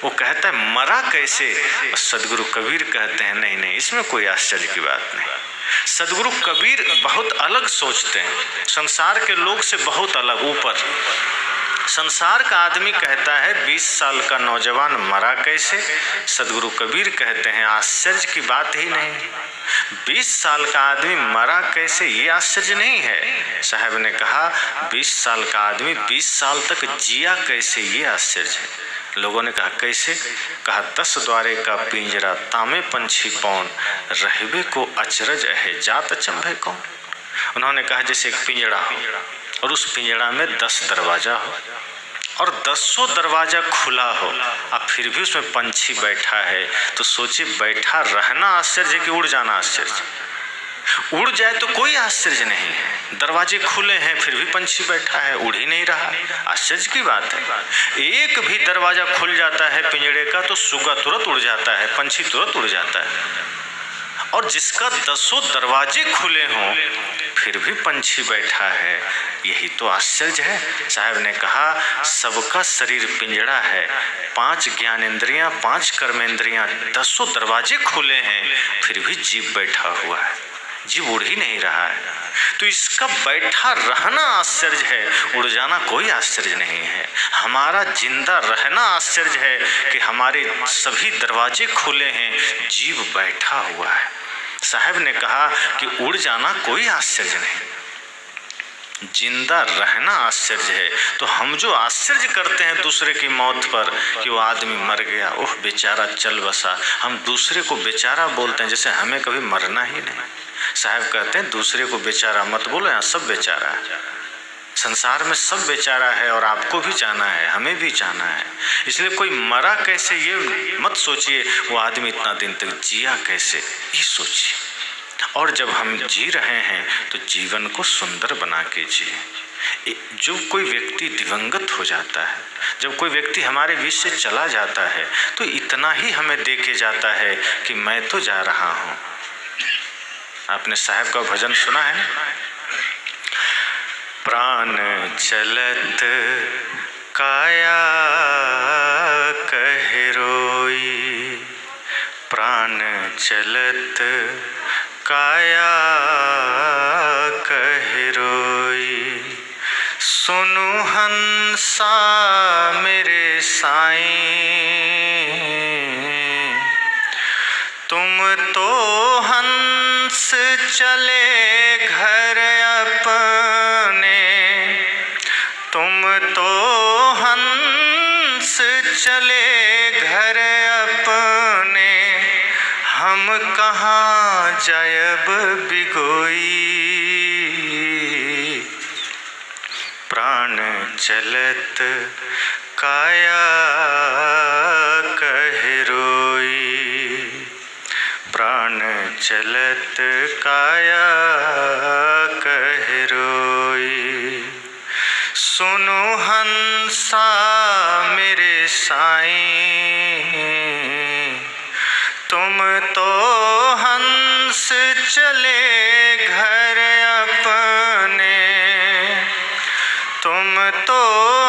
वो कहता है मरा कैसे? सदगुरु कबीर कहते हैं नहीं नहीं, इसमें कोई आश्चर्य की बात नहीं। सदगुरु कबीर बहुत अलग सोचते हैं, संसार के लोग से बहुत अलग, ऊपर। संसार का आदमी कहता है 20 साल का नौजवान मरा कैसे? सदगुरु कबीर कहते हैं आश्चर्य की बात ही नहीं, 20 साल का आदमी मरा कैसे ये आश्चर्य नहीं है। साहब ने कहा 20 साल का आदमी 20 साल तक जिया कैसे ये आश्चर्य है। लोगों ने कहा कैसे? कहा 10 द्वारे का पिंजरा तामे पंछी पौन, रहबे को अचरज है जात अचंभे कौन। उन्होंने कहा जैसे एक पिंजड़ा हो और उस पिंजड़ा में 10 दरवाजा हो और 10 दरवाजा खुला हो, अब फिर भी उसमें पंछी बैठा है, तो सोचिए बैठा रहना आश्चर्य कि उड़ जाना आश्चर्य। उड़ जाए तो कोई आश्चर्य नहीं है, दरवाजे खुले हैं फिर भी पंछी बैठा है, उड़ ही नहीं रहा, आश्चर्य की बात है। एक भी दरवाजा खुल जाता है पिंजड़े का तो सुगा तुरंत उड़ जाता है, पंछी तुरंत उड़ जाता है। और जिसका 10 दरवाजे खुले हों फिर भी पंछी बैठा है, यही तो आश्चर्य है। साहब ने कहा सबका शरीर पिंजड़ा है, 5 ज्ञानेंद्रियां, 5 कर्मेंद्रियां, 10 दरवाजे खुले हैं, फिर भी जीव बैठा हुआ है, जीव उड़ ही नहीं रहा है। तो इसका बैठा रहना आश्चर्य है, उड़ जाना कोई आश्चर्य नहीं है। हमारा जिंदा रहना आश्चर्य है कि हमारे सभी दरवाजे खुले हैं, जीव बैठा हुआ है। साहब ने कहा कि उड़ जाना कोई आश्चर्य नहीं, जिंदा रहना आश्चर्य है। तो हम जो आश्चर्य करते हैं दूसरे की मौत पर कि वो आदमी मर गया, ओह बेचारा चल बसा, हम दूसरे को बेचारा बोलते हैं जैसे हमें कभी मरना ही नहीं। साहब कहते हैं दूसरे को बेचारा मत बोलो, यहाँ सब बेचारा है, संसार में सब बेचारा है और आपको भी जाना है, हमें भी जाना है। इसलिए कोई मरा कैसे ये मत सोचिए, वो आदमी इतना दिन तक जिया कैसे ये सोचिए। और जब हम जी रहे हैं तो जीवन को सुंदर बना के जिए। जब कोई व्यक्ति दिवंगत हो जाता है, जब कोई व्यक्ति हमारे बीच से चला जाता है तो इतना ही हमें दे के जाता है कि मैं तो जा रहा हूँ, आपने साहब का भजन सुना है ना, प्राण चलत काया कहे रोई, प्राण चलत काया कहे रोई, सुनु हंसा मेरे साईं, तुम तो हंस चले घर अपने, तुम तो हंस चले घर अपने, हम कहाँ जायब बिगोई, प्राण चलत काया कहे रोई, प्राण चलत काया कहे रोई, सुनो हंसा मेरे साईं, तुम तो हंस चले घर अपने, तुम तो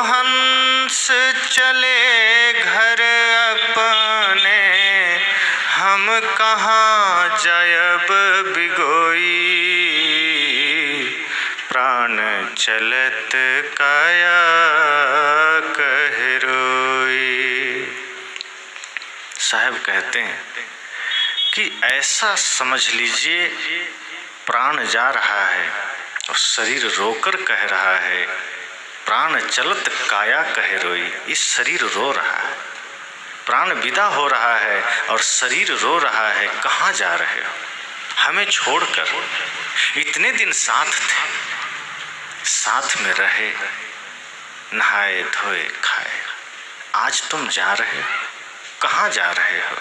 हंस चले घर अपने, हम कहाँ जायब बिगोई, प्राण चलत काया कहे रोई। साहब कहते हैं कि ऐसा समझ लीजिए प्राण जा रहा है और शरीर रोकर कह रहा है, प्राण चलत काया कहे रोई। इस शरीर रो रहा है, प्राण विदा हो रहा है और शरीर रो रहा है, कहाँ जा रहे हो हमें छोड़कर। इतने दिन साथ थे, साथ में रहे, नहाए धोए खाए, आज तुम जा रहे हो, कहाँ जा रहे हो।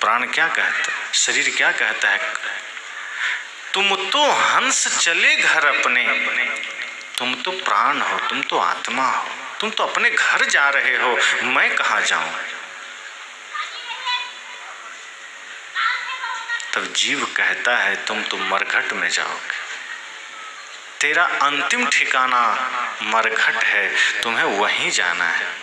प्राण क्या कहता है, शरीर क्या कहता है, तुम तो हंस चले घर अपने, तुम तो प्राण हो, तुम तो आत्मा हो, तुम तो अपने घर जा रहे हो, मैं कहाँ जाऊं। तब जीव कहता है तुम तो मरघट में जाओगे, तेरा अंतिम ठिकाना मरघट है, तुम्हें वहीं जाना है।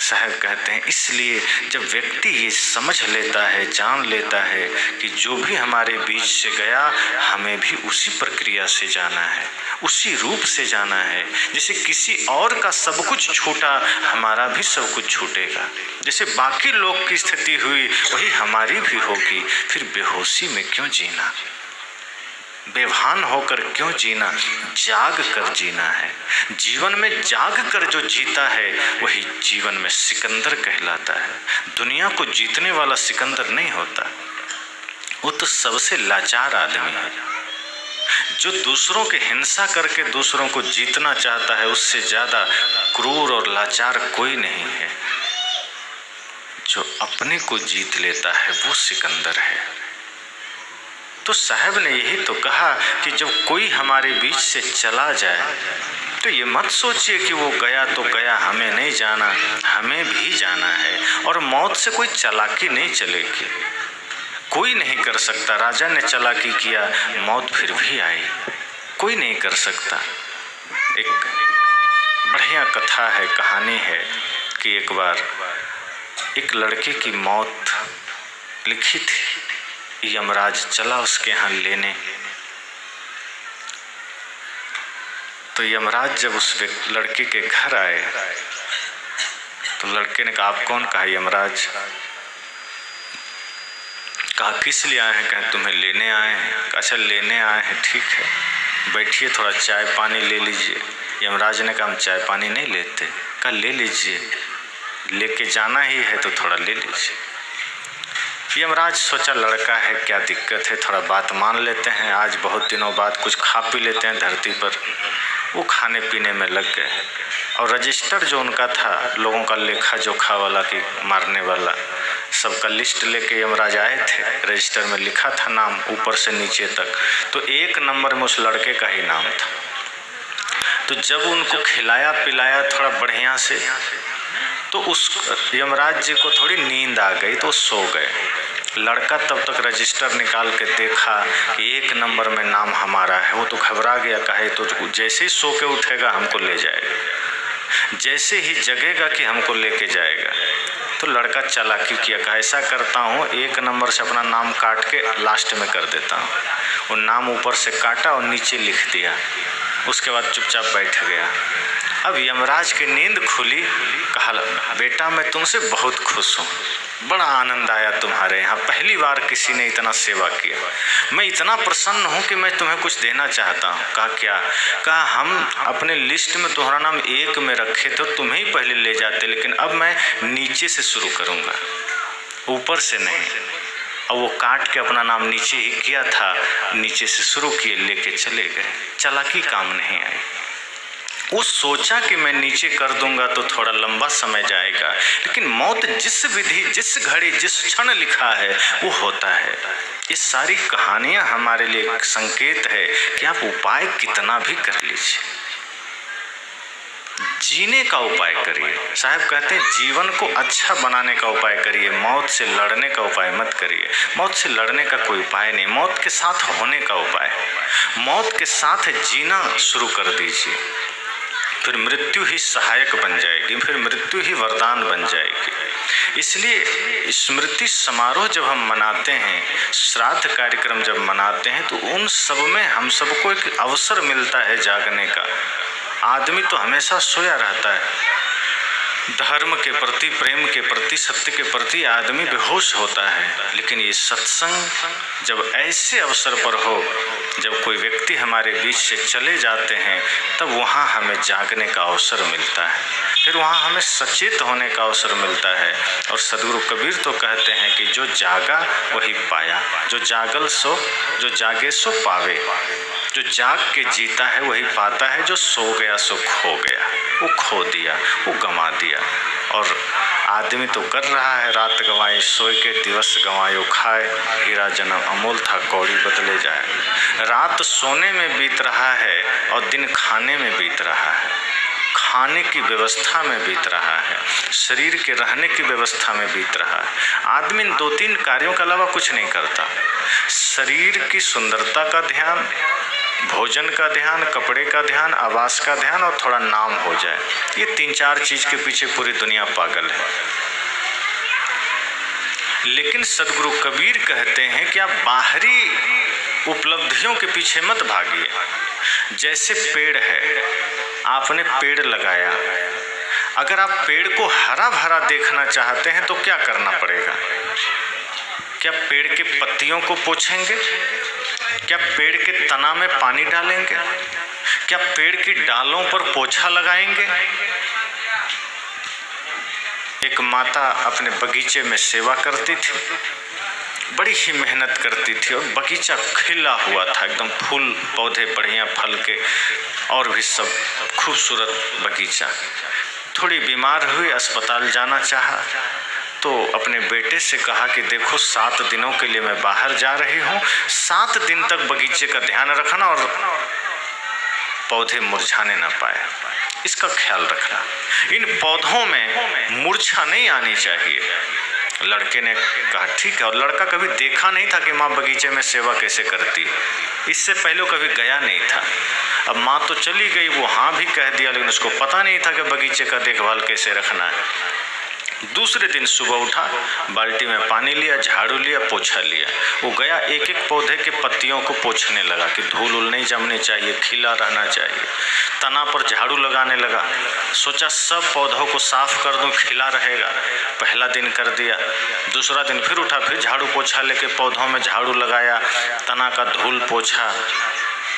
साहब कहते हैं इसलिए जब व्यक्ति ये समझ लेता है, जान लेता है कि जो भी हमारे बीच से गया हमें भी उसी प्रक्रिया से जाना है, उसी रूप से जाना है। जैसे किसी और का सब कुछ छूटा, हमारा भी सब कुछ छूटेगा। जैसे बाकी लोग की स्थिति हुई वही हमारी भी होगी। फिर बेहोशी में क्यों जीना, बेभान होकर क्यों जीना, जाग कर जीना है। जीवन में जाग कर जो जीता है वही जीवन में सिकंदर कहलाता है। दुनिया को जीतने वाला सिकंदर नहीं होता, वो तो सबसे लाचार आदमी है। जो दूसरों की हिंसा करके दूसरों को जीतना चाहता है, उससे ज़्यादा क्रूर और लाचार कोई नहीं है। जो अपने को जीत लेता है वो सिकंदर है। तो साहब ने यही तो कहा कि जब कोई हमारे बीच से चला जाए तो ये मत सोचिए कि वो गया तो गया, हमें नहीं जाना, हमें भी जाना है। और मौत से कोई चालाकी नहीं चलेगी, कोई नहीं कर सकता। राजा ने चालाकी किया, मौत फिर भी आई, कोई नहीं कर सकता। एक बढ़िया कथा है, कहानी है कि एक बार एक लड़के की मौत लिखी थी, यमराज चला उसके यहाँ लेने। तो यमराज जब उस लड़के के घर आए तो लड़के ने कहा आप कौन। कहा यमराज। कहा किस लिए आए हैं। कहा तुम्हें लेने आए हैं। अच्छा लेने आए हैं, ठीक है, बैठिए थोड़ा चाय पानी ले लीजिए। यमराज ने कहा हम चाय पानी नहीं लेते। कहा ले लीजिए, लेके जाना ही है तो थोड़ा ले लीजिए। यमराज सोचा लड़का है, क्या दिक्कत है, थोड़ा बात मान लेते हैं, आज बहुत दिनों बाद कुछ खा पी लेते हैं धरती पर। वो खाने पीने में लग गए और रजिस्टर जो उनका था, लोगों का लेखा जोखा वाला कि मारने वाला, सबका लिस्ट लेके यमराज आए थे। रजिस्टर में लिखा था नाम ऊपर से नीचे तक, तो 1 नंबर में उस लड़के का ही नाम था। तो जब उनको खिलाया पिलाया थोड़ा बढ़िया से, तो उस यमराज जी को थोड़ी नींद आ गई तो सो गए। लड़का तब तक रजिस्टर निकाल के देखा कि 1 नंबर में नाम हमारा है। वो तो घबरा गया, कहे तो जैसे ही सो के उठेगा हमको ले जाएगा, जैसे ही जगेगा कि हमको लेके जाएगा। तो लड़का चालाकी किया, कहा ऐसा करता हूँ 1 नंबर से अपना नाम काट के लास्ट में कर देता हूँ। वो नाम ऊपर से काटा और नीचे लिख दिया। उसके बाद चुपचाप बैठ गया। अब यमराज की नींद खुली, कहा बेटा मैं तुमसे बहुत खुश हूँ, बड़ा आनंद आया तुम्हारे यहाँ, पहली बार किसी ने इतना सेवा किया। मैं इतना प्रसन्न हूँ कि मैं तुम्हें कुछ देना चाहता हूँ। कहा क्या? कहा हम अपने लिस्ट में तुम्हारा नाम 1 में रखे थे, तुम्हें ही पहले ले जाते, लेकिन अब मैं नीचे से शुरू करूँगा, ऊपर से नहीं। और वो काट के अपना नाम नीचे ही किया था, नीचे से शुरू किए, लेके चले गए। चालाकी काम नहीं आई। वो सोचा कि मैं नीचे कर दूंगा तो थोड़ा लंबा समय जाएगा, लेकिन मौत जिस विधि, जिस घड़ी, जिस क्षण लिखा है वो होता है। ये सारी कहानियां हमारे लिए एक संकेत है कि आप उपाय कितना भी कर लीजिए, जीने का उपाय करिए। साहब कहते हैं जीवन को अच्छा बनाने का उपाय करिए, मौत से लड़ने का उपाय मत करिए। मौत से लड़ने का कोई उपाय नहीं, मौत के साथ होने का उपाय। मौत के साथ जीना शुरू कर दीजिए, फिर मृत्यु ही सहायक बन जाएगी, फिर मृत्यु ही वरदान बन जाएगी। इसलिए स्मृति समारोह जब हम मनाते हैं, श्राद्ध कार्यक्रम जब मनाते हैं, तो उन सब में हम सबको एक अवसर मिलता है जागने का। आदमी तो हमेशा सोया रहता है, धर्म के प्रति, प्रेम के प्रति, सत्य के प्रति आदमी बेहोश होता है। लेकिन ये सत्संग जब ऐसे अवसर पर हो, जब कोई व्यक्ति हमारे बीच से चले जाते हैं, तब वहाँ हमें जागने का अवसर मिलता है, फिर वहाँ हमें सचेत होने का अवसर मिलता है। और सदगुरु कबीर तो कहते हैं कि जो जागा वही पाया, जो जागे सो पावे। जो जाग के जीता है वही पाता है, जो सो गया सो खो गया, वो खो दिया, वो गंवा दिया। और आदमी तो कर रहा है, रात गंवाई सोए के, दिवस गंवायो खाए, हीरा जन्म अमोल था कौड़ी बदले जाए। रात सोने में बीत रहा है और दिन खाने में बीत रहा है, खाने की व्यवस्था में बीत रहा है, शरीर के रहने की व्यवस्था में बीत रहा है। आदमी 2-3 कार्यों के अलावा कुछ नहीं करता। शरीर की सुंदरता का ध्यान, भोजन का ध्यान, कपड़े का ध्यान, आवास का ध्यान और थोड़ा नाम हो जाए, ये 3-4 चीज के पीछे पूरी दुनिया पागल है। लेकिन सदगुरु कबीर कहते हैं कि आप बाहरी उपलब्धियों के पीछे मत भागिए। जैसे पेड़ है, आपने पेड़ लगाया, अगर आप पेड़ को हरा भरा देखना चाहते हैं तो क्या करना पड़ेगा? क्या पेड़ के पत्तियों को पोंछेंगे? क्या पेड़ के तना में पानी डालेंगे? क्या पेड़ की डालों पर पोछा लगाएंगे? एक माता अपने बगीचे में सेवा करती थी, बड़ी ही मेहनत करती थी, और बगीचा खिला हुआ था, एकदम फूल पौधे बढ़िया, फल के और भी सब खूबसूरत बगीचा। थोड़ी बीमार हुई, अस्पताल जाना चाहा, तो अपने बेटे से कहा कि देखो 7 दिनों के लिए मैं बाहर जा रही हूँ, 7 दिन तक बगीचे का ध्यान रखना और पौधे मुरझाने ना पाए, इसका ख्याल रखना। इन पौधों में मूर्छा नहीं आनी चाहिए। लड़के ने कहा ठीक है, और लड़का कभी देखा नहीं था कि माँ बगीचे में सेवा कैसे करती है, इससे पहले कभी गया नहीं था। अब माँ तो चली गई, वो हाँ भी कह दिया, लेकिन उसको पता नहीं था कि बगीचे का देखभाल कैसे रखना है। दूसरे दिन सुबह उठा, बाल्टी में पानी लिया, झाड़ू लिया, पोछा लिया। वो गया, एक एक पौधे के पत्तियों को पोंछने लगा कि धूल उल नहीं जमनी चाहिए, खिला रहना चाहिए। तना पर झाड़ू लगाने लगा, सोचा सब पौधों को साफ कर दूं, खिला रहेगा। पहला दिन कर दिया, दूसरा दिन फिर उठा, फिर झाड़ू पोछा लेके पौधों में झाड़ू लगाया, तना का धूल पोछा।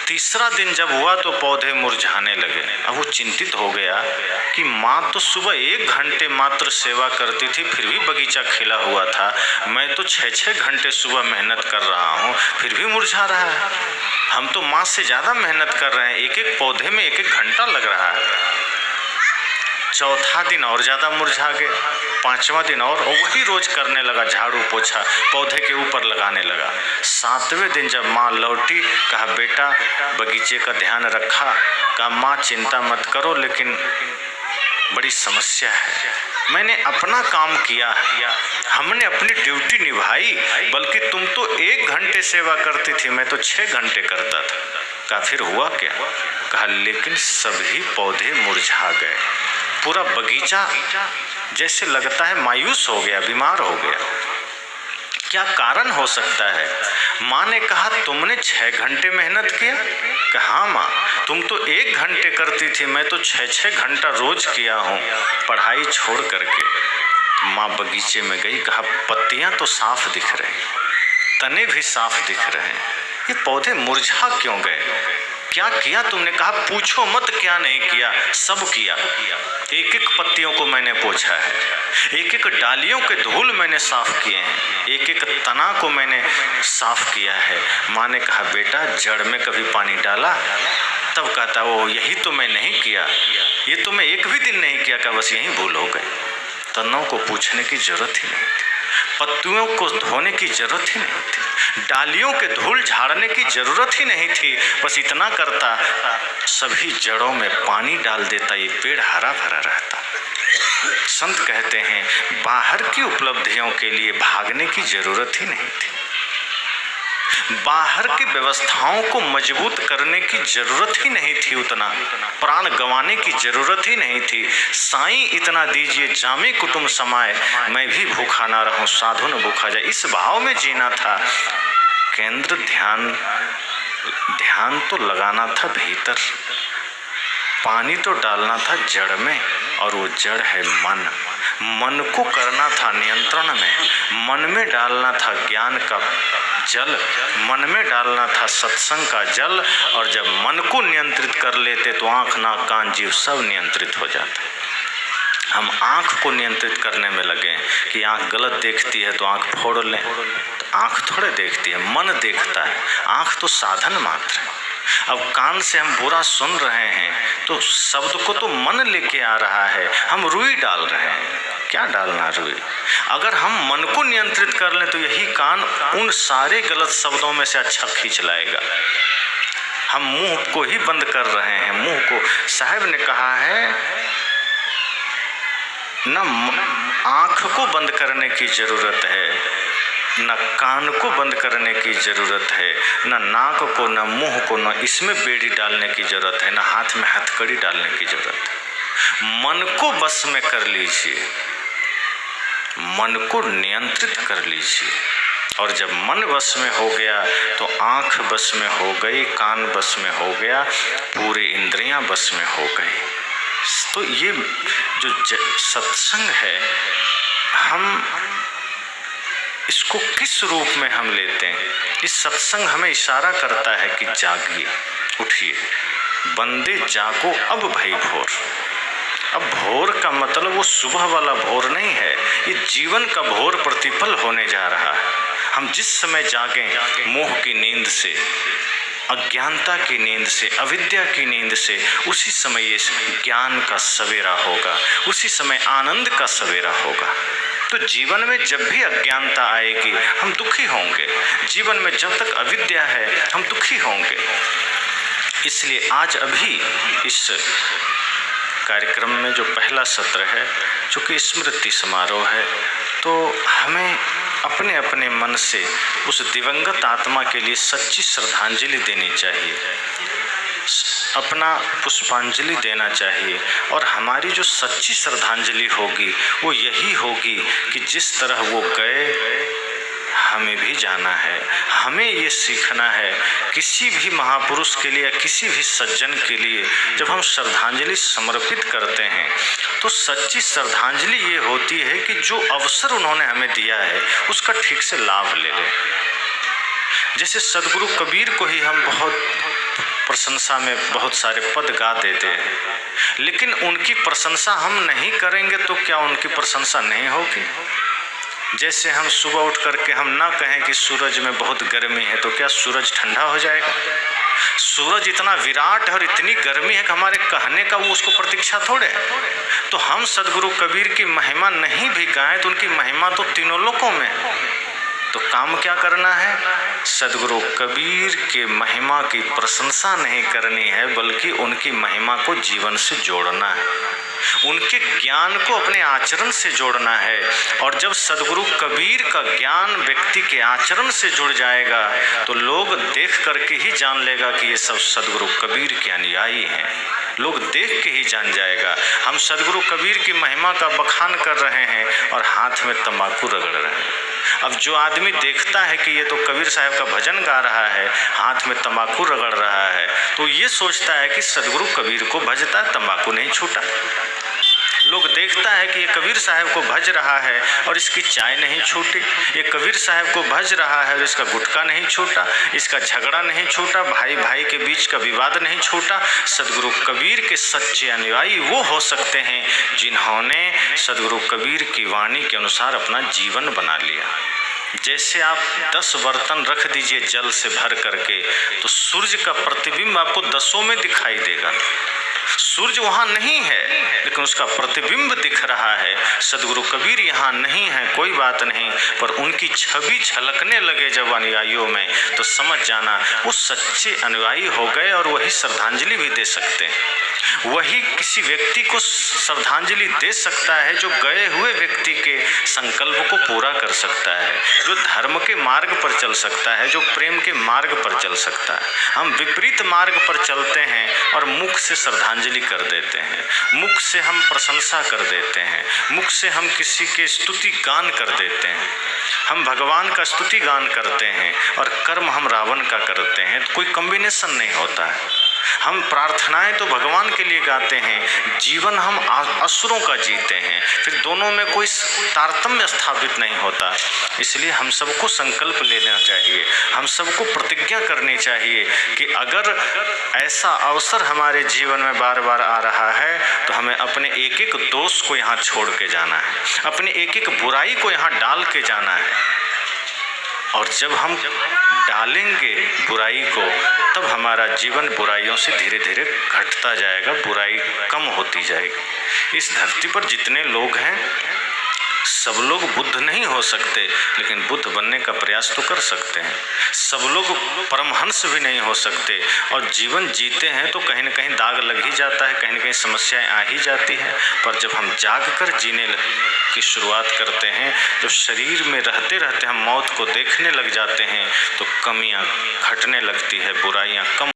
तीसरा दिन जब हुआ तो पौधे मुरझाने लगे। अब वो चिंतित हो गया कि माँ तो सुबह 1 घंटे मात्र सेवा करती थी, फिर भी बगीचा खिला हुआ था, मैं तो 6-6 घंटे सुबह मेहनत कर रहा हूँ, फिर भी मुरझा रहा है। हम तो माँ से ज़्यादा मेहनत कर रहे हैं, एक एक पौधे में 1-1 घंटा लग रहा है। चौथा दिन और ज़्यादा मुरझा गए, 5वां दिन और वही रोज करने लगा, झाड़ू पोछा पौधे के ऊपर लगाने लगा। 7वें दिन जब माँ लौटी, कहा बेटा बगीचे का ध्यान रखा? कहा माँ चिंता मत करो, लेकिन बड़ी समस्या है। मैंने अपना काम किया, हमने अपनी ड्यूटी निभाई, बल्कि तुम तो 1 घंटे सेवा करती थी, मैं तो 6 घंटे करता था। कहा फिर हुआ क्या? कहा लेकिन सभी पौधे मुरझा गए, पूरा बगीचा जैसे लगता है मायूस हो गया, बीमार हो गया। क्या कारण हो सकता है? माँ ने कहा तुमने 6 घंटे मेहनत किया? कहा हाँ माँ, तुम तो 1 घंटे करती थी, मैं तो 6-6 घंटा रोज किया हूँ पढ़ाई छोड़ करके। माँ बगीचे में गई, कहा पत्तियां तो साफ दिख रही, तने भी साफ दिख रहे हैं, ये पौधे मुरझा क्यों गए? क्या किया तुमने? कहा पूछो मत क्या नहीं किया, सब किया। 1-1 पत्तियों को मैंने पोंछा है, 1-1 डालियों के धूल मैंने साफ किए हैं, 1-1 तना को मैंने साफ किया है। माँ ने कहा बेटा जड़ में कभी पानी डाला? तब कहता वो यही तो मैं नहीं किया, ये तो मैं 1 भी दिन नहीं किया। का बस यही भूल हो गई। तनों को पूछने की जरूरत ही नहीं थी, पत्तियों को धोने की जरूरत ही नहीं थी, डालियों के धूल झाड़ने की जरूरत ही नहीं थी। बस इतना करता, सभी जड़ों में पानी डाल देता, ये पेड़ हरा भरा रहता। संत कहते हैं बाहर की उपलब्धियों के लिए भागने की जरूरत ही नहीं थी, बाहर की व्यवस्थाओं को मजबूत करने की जरूरत ही नहीं थी, उतना प्राण गंवाने की जरूरत ही नहीं थी। साईं इतना दीजिए जामे कुटुंब समाए, मैं भी भूखा ना रहूं साधु न भूखा जाए, इस भाव में जीना था। केंद्र ध्यान तो लगाना था भीतर, पानी तो डालना था जड़ में, और वो जड़ है मन को करना था नियंत्रण में, मन में डालना था ज्ञान का जल, मन में डालना था सत्संग का जल। और जब मन को नियंत्रित कर लेते तो आँख नाक कान जीव सब नियंत्रित हो जाता। हम आँख को नियंत्रित करने में लगे कि आँख गलत देखती है तो आँख फोड़ लें, तो आँख थोड़े देखती है, मन देखता है, आँख तो साधन मात्र है। अब कान से हम बुरा सुन रहे हैं तो शब्द को तो मन लेके आ रहा है, हम रुई डाल रहे हैं। क्या डालना रुई? अगर हम मन को नियंत्रित कर लें तो यही कान उन सारे गलत शब्दों में से अच्छा खींच लाएगा। हम मुंह को ही बंद कर रहे हैं, मुंह को। साहब ने कहा है न आँख को बंद करने की जरूरत है, न कान को बंद करने की जरूरत है, न नाक को, न मुंह को, न इसमें बेड़ी डालने की जरूरत है, न हाथ में हथकड़ी डालने की जरूरत है। मन को बस में कर लीजिए, मन को नियंत्रित कर लीजिए। और जब मन बस में हो गया तो आँख बस में हो गई, कान बस में हो गया, पूरी इंद्रियां बस में हो गई। तो ये जो सत्संग है, हम इसको किस रूप में हम लेते हैं? इस सत्संग हमें इशारा करता है कि जागिए, उठिए, बंदे जागो अब भई भोर। अब भोर का मतलब वो सुबह वाला भोर नहीं है, ये जीवन का भोर प्रतिपल होने जा रहा है। हम जिस समय जागें मोह की नींद से, अज्ञानता की नींद से, अविद्या की नींद से, उसी समय ये ज्ञान का सवेरा होगा, उसी समय आनंद का सवेरा होगा। तो जीवन में जब भी अज्ञानता आएगी हम दुखी होंगे, जीवन में जब तक अविद्या है हम दुखी होंगे। इसलिए आज अभी इस कार्यक्रम में जो पहला सत्र है, चूँकि स्मृति समारोह है, तो हमें अपने अपने मन से उस दिवंगत आत्मा के लिए सच्ची श्रद्धांजलि देनी चाहिए, अपना पुष्पांजलि देना चाहिए। और हमारी जो सच्ची श्रद्धांजलि होगी वो यही होगी कि जिस तरह वो गए हमें भी जाना है। हमें ये सीखना है, किसी भी महापुरुष के लिए, किसी भी सज्जन के लिए जब हम श्रद्धांजलि समर्पित करते हैं तो सच्ची श्रद्धांजलि ये होती है कि जो अवसर उन्होंने हमें दिया है उसका ठीक से लाभ ले लें। जैसे सदगुरु कबीर को ही हम बहुत प्रशंसा में बहुत सारे पद गा देते हैं, लेकिन उनकी प्रशंसा हम नहीं करेंगे तो क्या उनकी प्रशंसा नहीं होगी? जैसे हम सुबह उठ करके हम ना कहें कि सूरज में बहुत गर्मी है तो क्या सूरज ठंडा हो जाएगा? सूरज इतना विराट है और इतनी गर्मी है कि हमारे कहने का वो उसको प्रतीक्षा थोड़े है। तो हम सदगुरु कबीर की महिमा नहीं भी गाएं तो उनकी महिमा तो तीनों लोकों में, तो काम क्या करना है? सदगुरु कबीर के महिमा की प्रशंसा नहीं करनी है, बल्कि उनकी महिमा को जीवन से जोड़ना है, उनके ज्ञान को अपने आचरण से जोड़ना है। और जब सदगुरु कबीर का ज्ञान व्यक्ति के आचरण से जुड़ जाएगा तो लोग देख करके ही जान लेगा कि ये सब सदगुरु कबीर के अनुयायी हैं। लोग देख के ही जान जाएगा। हम सदगुरु कबीर की महिमा का बखान कर रहे हैं और हाथ में तंबाकू रगड़ रहे हैं। अब जो आदमी देखता है कि ये तो कबीर साहब का भजन गा रहा है, हाथ में तंबाकू रगड़ रहा है, तो ये सोचता है कि सदगुरु कबीर को भजता, तंबाकू नहीं छूटा। लोग देखता है कि ये कबीर साहब को भज रहा है और इसकी चाय नहीं छूटी, ये कबीर साहब को भज रहा है और इसका गुटखा नहीं छूटा, इसका झगड़ा नहीं छूटा, भाई भाई के बीच का विवाद नहीं छूटा। सदगुरु कबीर के सच्चे अनुयायी वो हो सकते हैं जिन्होंने सदगुरु कबीर की वाणी के अनुसार अपना जीवन बना लिया। जैसे आप 10 बर्तन रख दीजिए जल से भर करके, तो सूर्य का प्रतिबिंब आपको 10 में दिखाई देगा। सूर्य वहाँ नहीं है लेकिन उसका प्रतिबिंब दिख रहा है। सदगुरु कबीर यहाँ नहीं है, कोई बात नहीं, पर उनकी छवि झलकने लगे जब अनुयायियों में, तो समझ जाना वो सच्चे अनुयायी हो गए और वही श्रद्धांजलि भी दे सकते हैं। वही किसी व्यक्ति को श्रद्धांजलि दे सकता है जो गए हुए व्यक्ति के संकल्प को पूरा कर सकता है, जो धर्म के मार्ग पर चल सकता है, जो प्रेम के मार्ग पर चल सकता है। हम विपरीत मार्ग पर चलते हैं और मुख से श्रद्धांजलि कर देते हैं, मुख से हम प्रशंसा कर देते हैं, मुख से हम किसी के स्तुति गान कर देते हैं। हम भगवान का स्तुति गान करते हैं और कर्म हम रावण का करते हैं, तो कोई कॉम्बिनेशन नहीं होता है। हम प्रार्थनाएं तो भगवान के लिए गाते हैं, जीवन हम असुरों का जीते हैं, फिर दोनों में कोई तारतम्य स्थापित नहीं होता। इसलिए हम सबको संकल्प लेना चाहिए, हम सबको प्रतिज्ञा करनी चाहिए कि अगर ऐसा अवसर हमारे जीवन में बार बार आ रहा है तो हमें अपने एक एक दोष को यहाँ छोड़ के जाना है, अपने एक एक बुराई को यहाँ डाल के जाना है। और जब हम डालेंगे बुराई को, तब हमारा जीवन बुराइयों से धीरे धीरे घटता जाएगा, बुराई कम होती जाएगी। इस धरती पर जितने लोग हैं सब लोग बुद्ध नहीं हो सकते, लेकिन बुद्ध बनने का प्रयास तो कर सकते हैं। सब लोग परमहंस भी नहीं हो सकते, और जीवन जीते हैं तो कहीं न कहीं दाग लग ही जाता है, कहीं न कहीं समस्याएं आ ही जाती हैं। पर जब हम जाग कर जीने की शुरुआत करते हैं, जब शरीर में रहते रहते हम मौत को देखने लग जाते हैं, तो कमियां घटने लगती है, बुराइयां कम